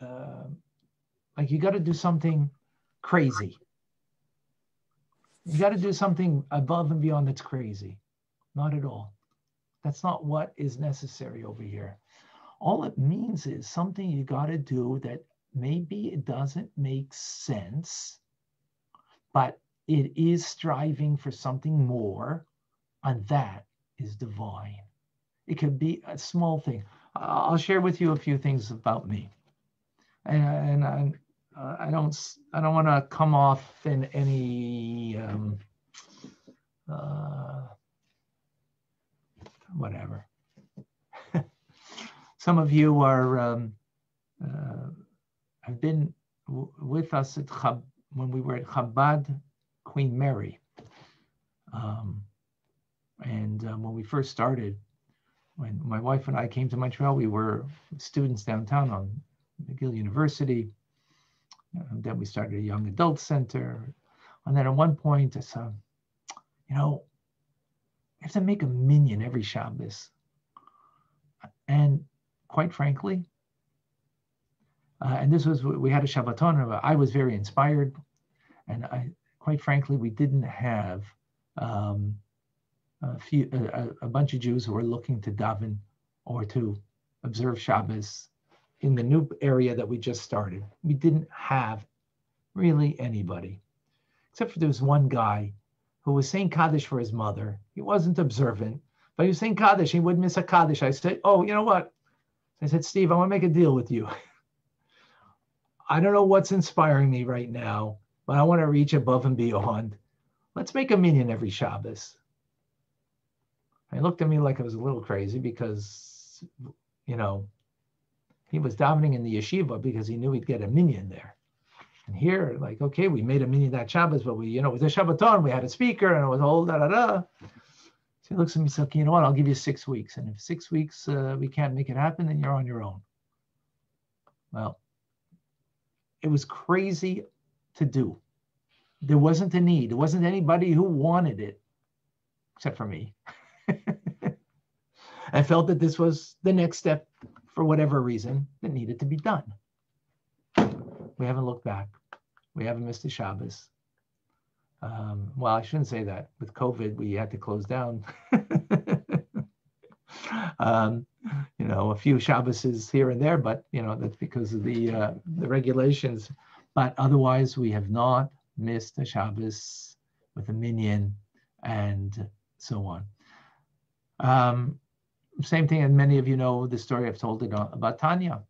like you got to do something crazy. You got to do something above and beyond that's crazy. Not at all. That's not what is necessary over here. All it means is something you got to do that maybe it doesn't make sense, but it is striving for something more, and that is divine. It could be a small thing. I'll share with you a few things about me, and I don't want to come off in any whatever. Some of you are have been with us at when we were at Chabad Queen Mary. And when we first started, when my wife and I came to Montreal, we were students downtown on McGill University. Then we started a young adult center. And then at one point I said, we have to make a minyan every Shabbos. And quite frankly, and this was, we had a Shabbaton, I was very inspired. And quite frankly, we didn't have a bunch of Jews who were looking to daven or to observe Shabbos in the new area that we just started. We didn't have really anybody, except for there was one guy who was saying Kaddish for his mother. He wasn't observant, but he was saying Kaddish. He wouldn't miss a Kaddish. I said, oh, you know what? I said, Steve, I want to make a deal with you. I don't know what's inspiring me right now, but I want to reach above and beyond. Let's make a minyan every Shabbos. He looked at me like I was a little crazy because, he was davening in the yeshiva because he knew he'd get a minyan there. And here, like, okay, we made a minyan that Shabbos, but we, it was a Shabbaton, we had a speaker, and it was a whole da-da-da. So he looks at me and says, you know what, I'll give you 6 weeks. And if 6 weeks we can't make it happen, then you're on your own. Well, it was crazy to do. There wasn't a need. There wasn't anybody who wanted it, except for me. I felt that this was the next step for whatever reason that needed to be done. We haven't looked back. We haven't missed a Shabbos. Well, I shouldn't say that. With COVID, we had to close down. A few Shabboses here and there, but that's because of the regulations. But otherwise, we have not missed a Shabbos with a minyan, and so on. Same thing, and many of you know the story I've told it about Tanya,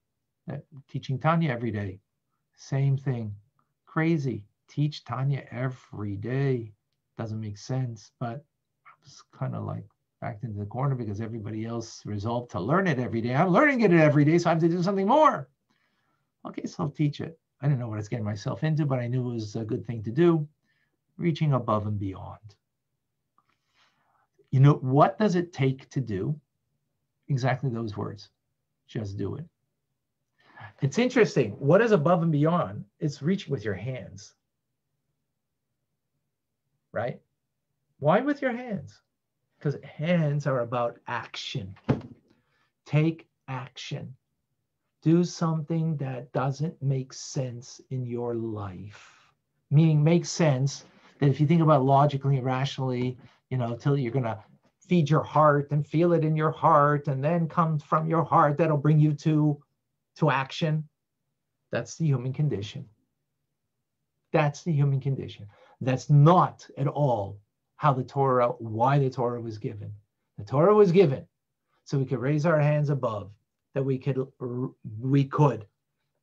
teaching Tanya every day. Same thing, crazy. Teach Tanya every day. Doesn't make sense, but I was kind of like backed into the corner because everybody else resolved to learn it every day. I'm learning it every day, so I have to do something more. Okay, so I'll teach it. I didn't know what I was getting myself into, but I knew it was a good thing to do, reaching above and beyond. You know, what does it take to do? Exactly those words. Just do it. It's interesting. What is above and beyond? It's reaching with your hands. Right? Why with your hands? Because hands are about action. Take action. Do something that doesn't make sense in your life. Meaning makes sense that if you think about logically and rationally, you know, till you're going to feed your heart and feel it in your heart and then come from your heart, that'll bring you to action. That's the human condition. That's the human condition. That's not at all how the Torah, why the Torah was given. The Torah was given so we could raise our hands above, that we could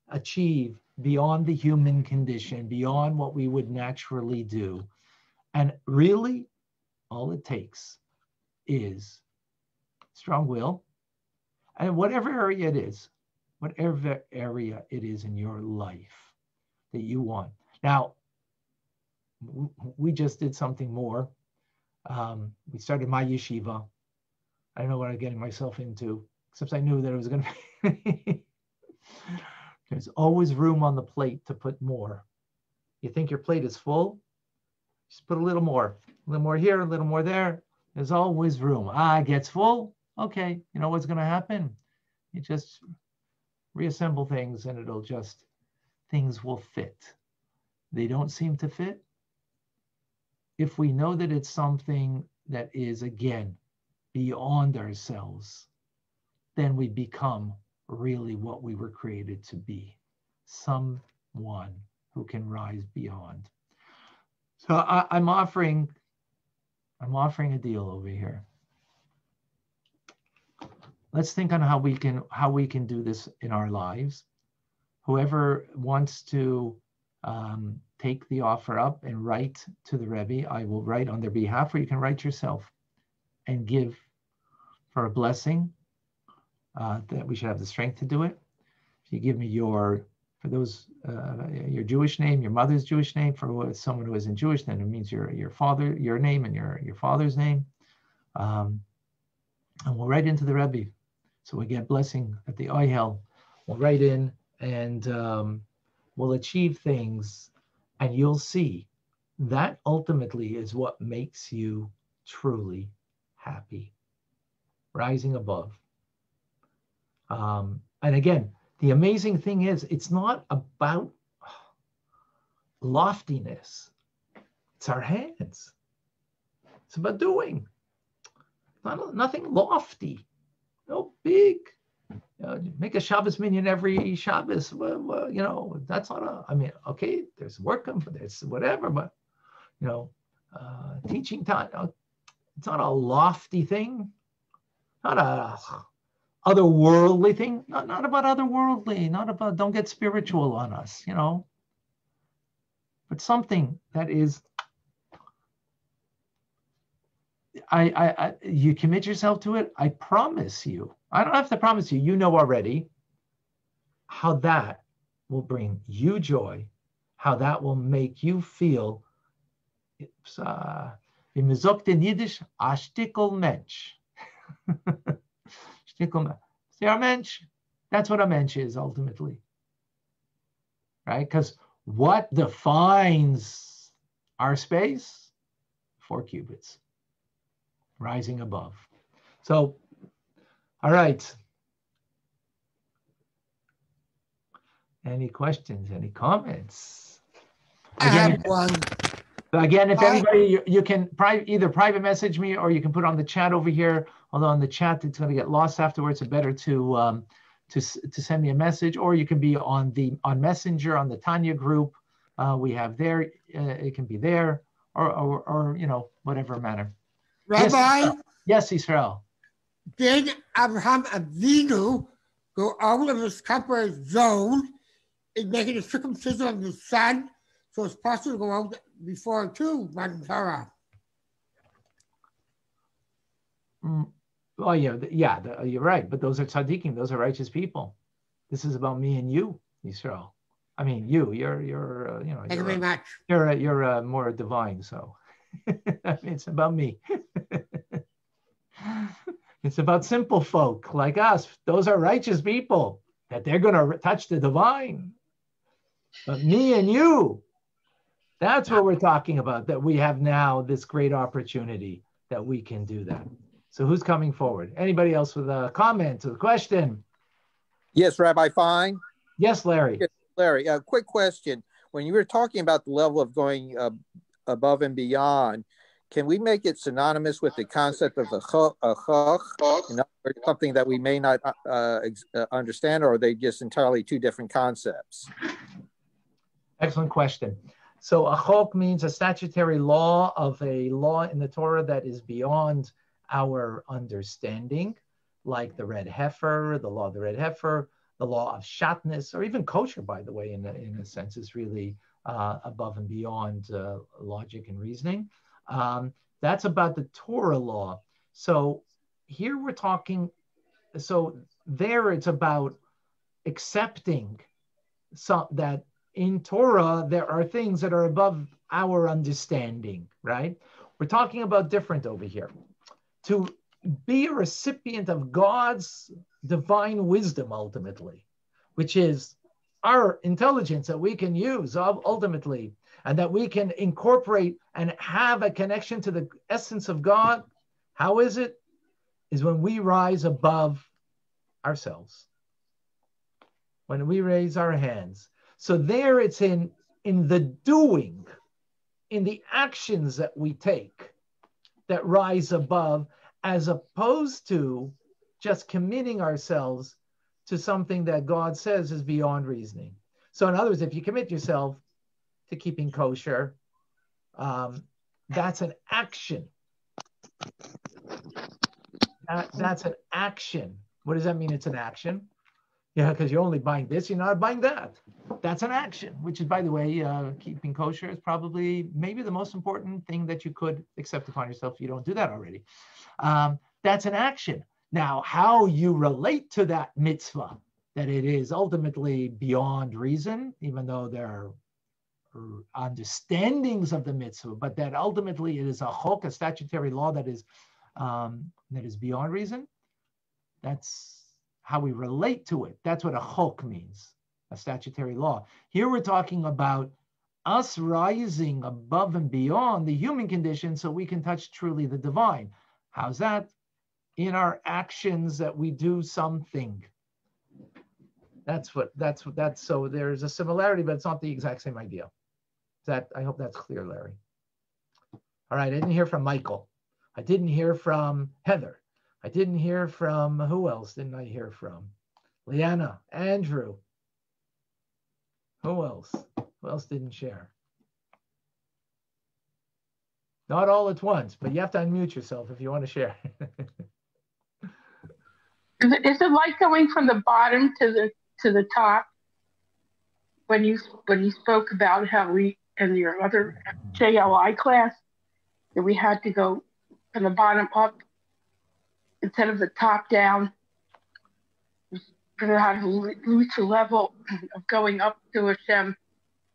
achieve beyond the human condition, beyond what we would naturally do. And really, all it takes is strong will, and whatever area it is in your life that you want. Now, we just did something more. We started my yeshiva. I don't know what I'm getting myself into, except I knew that it was going to be. There's always room on the plate to put more. You think your plate is full? Just put a little more here, a little more there. There's always room. It gets full. Okay, you know what's going to happen? You just reassemble things and things will fit. They don't seem to fit. If we know that it's something that is, again, beyond ourselves, then we become really what we were created to be. Someone who can rise beyond. So I'm offering a deal over here. Let's think on how we can do this in our lives. Whoever wants to take the offer up and write to the Rebbe, I will write on their behalf, or you can write yourself and give for a blessing that we should have the strength to do it. If you give me your Jewish name, your mother's Jewish name, for someone who isn't Jewish, then it means your father, your name and your father's name. And we'll write into the Rebbe. So we get blessing at the Ohel. We'll write in and we'll achieve things, and you'll see that ultimately is what makes you truly happy, rising above. And again, the amazing thing is, it's not about loftiness. It's our hands. It's about doing. Nothing lofty. No big. Make a Shabbos minyan every Shabbos. Well, that's not okay, there's work, there's whatever, but, teaching time, it's not a lofty thing, not a otherworldly thing, not about otherworldly, not about, don't get spiritual on us, but something that is, you commit yourself to it, I promise you, I don't have to promise you, you know already how that will bring you joy, how that will make you feel, it's, in Yiddish, a shtickl mensch. See, our mensch, that's what a mensch is ultimately, right? Because what defines our space? 4 cubits, rising above. So, all right. Any questions? Any comments? I have one. Again, if everybody, you can either private message me or you can put on the chat over here. Although on the chat it's going to get lost afterwards, so better to send me a message, or you can be on Messenger on the Tanya group we have there. It can be there, or you know, whatever manner. Rabbi, Yes, Israel. did Abraham Avinu go out of his comfort zone in making the circumcision of his son, so it's possible to go out before too, Madam Sarah? Oh yeah, you're right. But those are tzaddikim; those are righteous people. This is about me and you, Yisro. I mean, you're you know, Thank you very much. You're more divine. So I mean, it's about me. It's about simple folk like us. Those are righteous people that they're going to touch the divine. But me and you, that's what we're talking about, that we have now this great opportunity that we can do that. So who's coming forward? Anybody else with a comment or a question? Yes, Rabbi Fine. Yes, Larry. Yes, Larry, a quick question. When you were talking about the level of going above and beyond, can we make it synonymous with the concept of a chok, something that we may not understand, or are they just entirely two different concepts? Excellent question. So a chok means a statutory law of a law in the Torah that is beyond our understanding, like the red heifer, the law of the red heifer, the law of shatnez, or even kosher, by the way, in a sense, is really above and beyond logic and reasoning. That's about the Torah law. So here we're talking, so there it's about accepting that in Torah, there are things that are above our understanding, right? We're talking about different over here. To be a recipient of God's divine wisdom, ultimately, which is our intelligence that we can use ultimately, and that we can incorporate and have a connection to the essence of God. How is it? Is when we rise above ourselves, when we raise our hands. So there it's in the doing, in the actions that we take that rise above, as opposed to just committing ourselves to something that God says is beyond reasoning. So in other words, if you commit yourself to keeping kosher, that's an action. That's an action. What does that mean? It's an action. Yeah, because you're only buying this, you're not buying that. That's an action, which is, by the way, keeping kosher is probably maybe the most important thing that you could accept upon yourself if you don't do that already. That's an action. Now, how you relate to that mitzvah, that it is ultimately beyond reason, even though there are understandings of the mitzvah, but that ultimately it is a chok, a statutory law that is beyond reason. That's how we relate to it. That's what a chok means, a statutory law. Here we're talking about us rising above and beyond the human condition so we can touch truly the divine. How's that? In our actions that we do something. That's so there's a similarity, but it's not the exact same idea. I hope that's clear, Larry. All right, I didn't hear from Michael. I didn't hear from Heather. I didn't hear from, who else didn't I hear from? Leanna, Andrew. Who else? Who else didn't share? Not all at once, but you have to unmute yourself if you want to share. Is it like going from the bottom to the top? When you spoke about how we in your other JLI class that we had to go from the bottom up instead of the top down, to have a looser level of going up to Hashem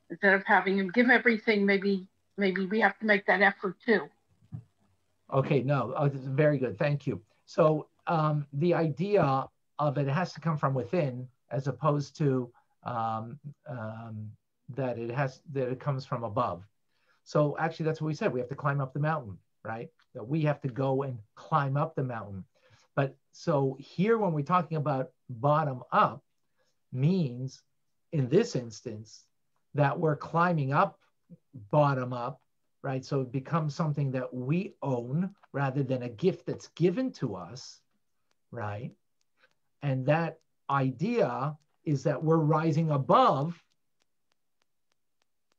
instead of having him give everything. Maybe we have to make that effort too. Okay, no, very good, thank you. So the idea of it has to come from within, as opposed to that it comes from above. So actually, that's what we said. We have to climb up the mountain, right? That we have to go and climb up the mountain. But so here, when we're talking about bottom up, means in this instance that we're climbing up, bottom up, right? So it becomes something that we own rather than a gift that's given to us, right? And that idea is that we're rising above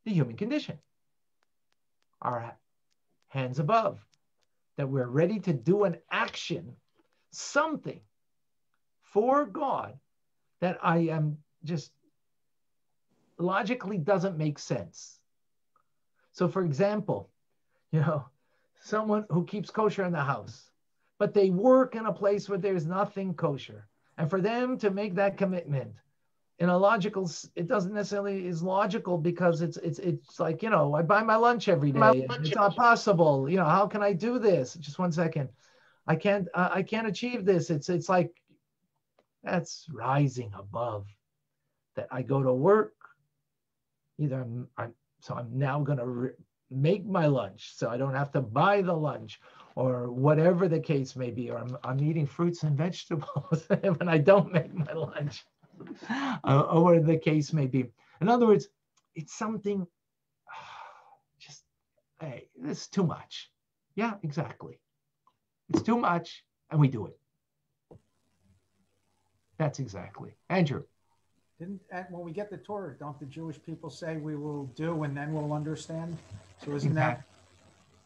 the human condition. hands above, that we're ready to do an action, something for God that I am just logically doesn't make sense. So for example, someone who keeps kosher in the house, but they work in a place where there's nothing kosher. And for them to make that commitment in a logical, it doesn't necessarily is logical, because it's like, I buy my lunch every day. It's not possible. How can I do this? Just 1 second. I can't achieve this. It's like, that's rising above that. I go to work, either I'm now going to make my lunch so I don't have to buy the lunch, or whatever the case may be, or I'm eating fruits and vegetables when I don't make my lunch, or whatever the case may be. In other words, it's something just, hey, this is too much. Yeah, exactly. It's too much, and we do it. That's exactly. Andrew. When we get the Torah, don't the Jewish people say we will do and then we'll understand? So isn't that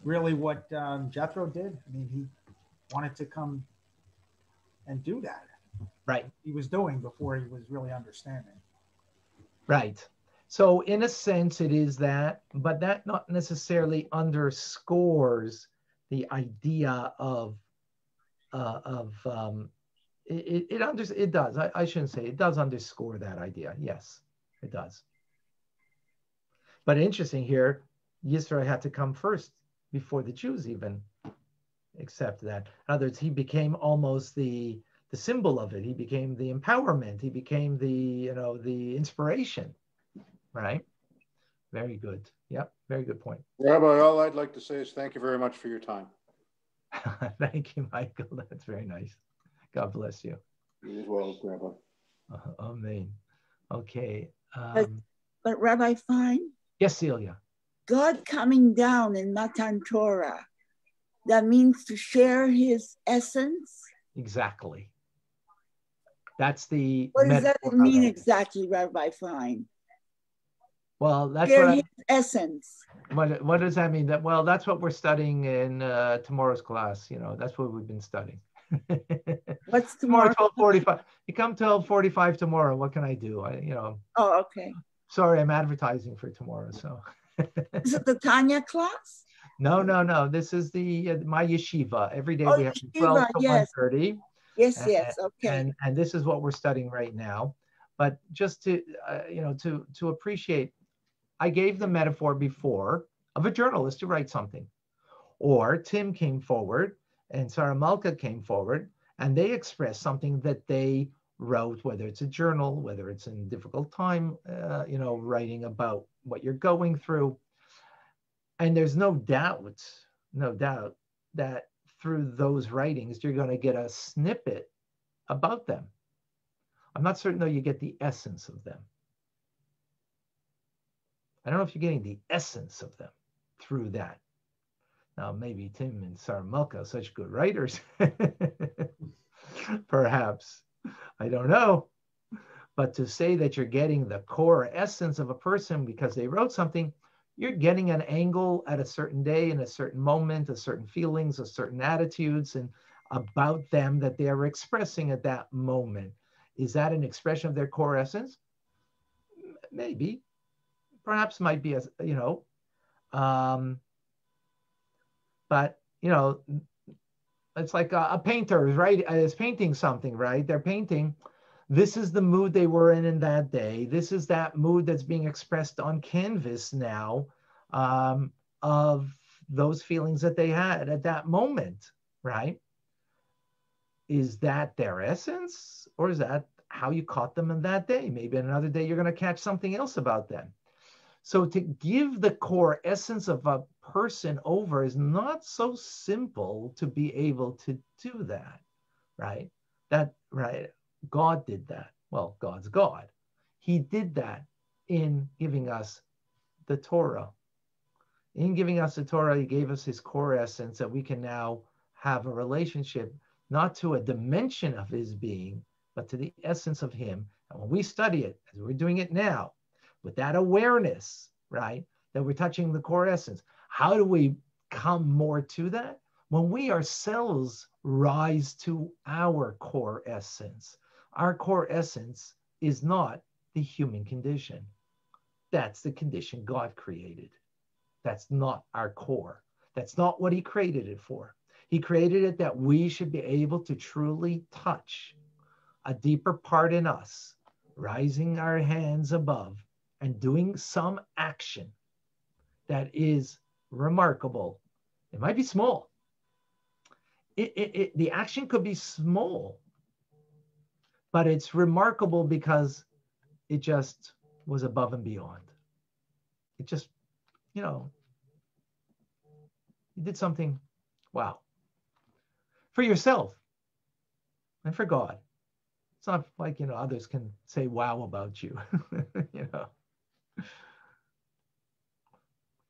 really what Jethro did? I mean, he wanted to come and do that. Right. He was doing before he was really understanding. Right. So in a sense, it is that, but that not necessarily underscores the idea of it does. I shouldn't say it does underscore that idea. Yes, it does. But interesting here, Yisro had to come first before the Jews even accept that. In other words, he became almost the symbol of it. He became the empowerment. He became the inspiration. Right? Very good. Yep. Very good point. Rabbi, all I'd like to say is thank you very much for your time. Thank you, Michael. That's very nice. God bless you. You as well, Rabbi. Amen. Okay. But Rabbi Fine? Yes, Celia. God coming down in Matan Torah, that means to share his essence? Exactly. That's the What does that mean exactly, Rabbi Fine? Well, that's share what his essence. What does that mean? That's what we're studying in tomorrow's class. That's what we've been studying. What's tomorrow? 12:45. You come 12:45 tomorrow. What can I do? Oh, okay. Sorry, I'm advertising for tomorrow. So. Is it the Tanya class? No. This is the my yeshiva. Every day we have yeshiva, 12 to yes. 1:30. Yes. Okay. And this is what we're studying right now. But just to to appreciate, I gave the metaphor before of a journalist to write something, or Tim came forward and Sarah Malka came forward and they expressed something that they wrote, whether it's a journal, whether it's in a difficult time, writing about what you're going through. And there's no doubt that through those writings, you're going to get a snippet about them. I'm not certain though you get the essence of them. I don't know if you're getting the essence of them through that. Now, maybe Tim and Sarah Malka are such good writers. Perhaps. I don't know. But to say that you're getting the core essence of a person because they wrote something, you're getting an angle at a certain day, in a certain moment, a certain feelings, a certain attitudes, and about them that they are expressing at that moment. Is that an expression of their core essence? Maybe. Perhaps might be, but, it's like a painter, right? Is painting something, right? They're painting. This is the mood they were in that day. This is that mood that's being expressed on canvas now, of those feelings that they had at that moment, right? Is that their essence, or is that how you caught them in that day? Maybe another day you're going to catch something else about them. So to give the core essence of a person over is not so simple to be able to do that, right? Right? God did that. Well, God's God. He did that in giving us the Torah. In giving us the Torah, he gave us his core essence that we can now have a relationship, not to a dimension of his being, but to the essence of him. And when we study it, as we're doing it now, with that awareness, right, that we're touching the core essence, how do we come more to that? When we ourselves rise to our core essence. Our core essence is not the human condition. That's the condition God created. That's not our core. That's not what he created it for. He created it that we should be able to truly touch a deeper part in us, rising our hands above and doing some action that is remarkable. It might be small. The action could be small, but it's remarkable because it just was above and beyond. It just, you did something, wow, for yourself and for God. It's not like, others can say wow about you,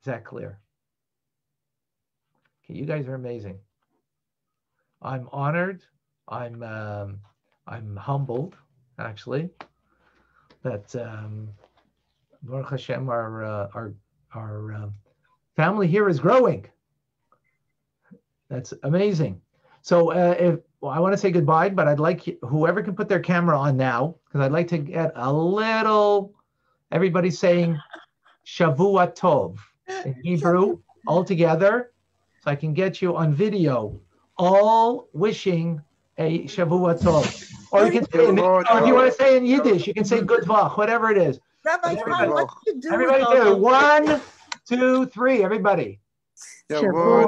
Is that clear? Okay, you guys are amazing. I'm honored. I'm humbled, actually, that Baruch Hashem, our family here is growing. That's amazing. So I want to say goodbye, but I'd like whoever can put their camera on now, because I'd like to get a little, everybody saying Shavua Tov in Hebrew all together, so I can get you on video, all wishing a Shavua Tov. Or you can say, or if you want to say in Yiddish, you can say good vach, whatever it is. Rabbi, what do you do everybody with all do those 1, 2, 3, everybody. Shavua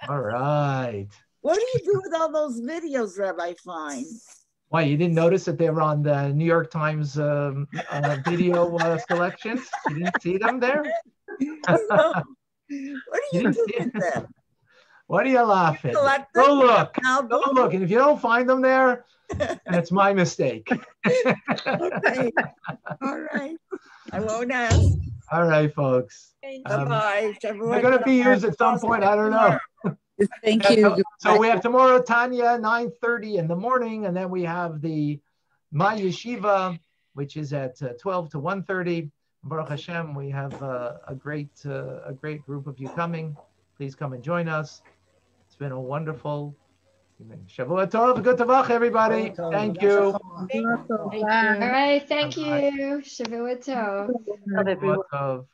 All right. What do you do with all those videos, Rabbi Fine? Why, you didn't notice that they were on the New York Times video selections? You didn't see them there? What do you do with them? What are you laughing? Collect Go them? look. Album? Go look. And if you don't find them there, then it's my mistake. Okay. All right. I won't ask. All right, folks. Bye-bye. They're going to be used at some point. I don't know. Thank you. So we have tomorrow, Tanya, 9:30 in the morning. And then we have the My Yeshiva, which is at 12 to 1:30. Baruch Hashem, we have a great group of you coming. Please come and join us. It's been a wonderful Shavua Tov, good Tavach, everybody. Thank you. All right, thank you. Shavua Tov. Shavua Tov.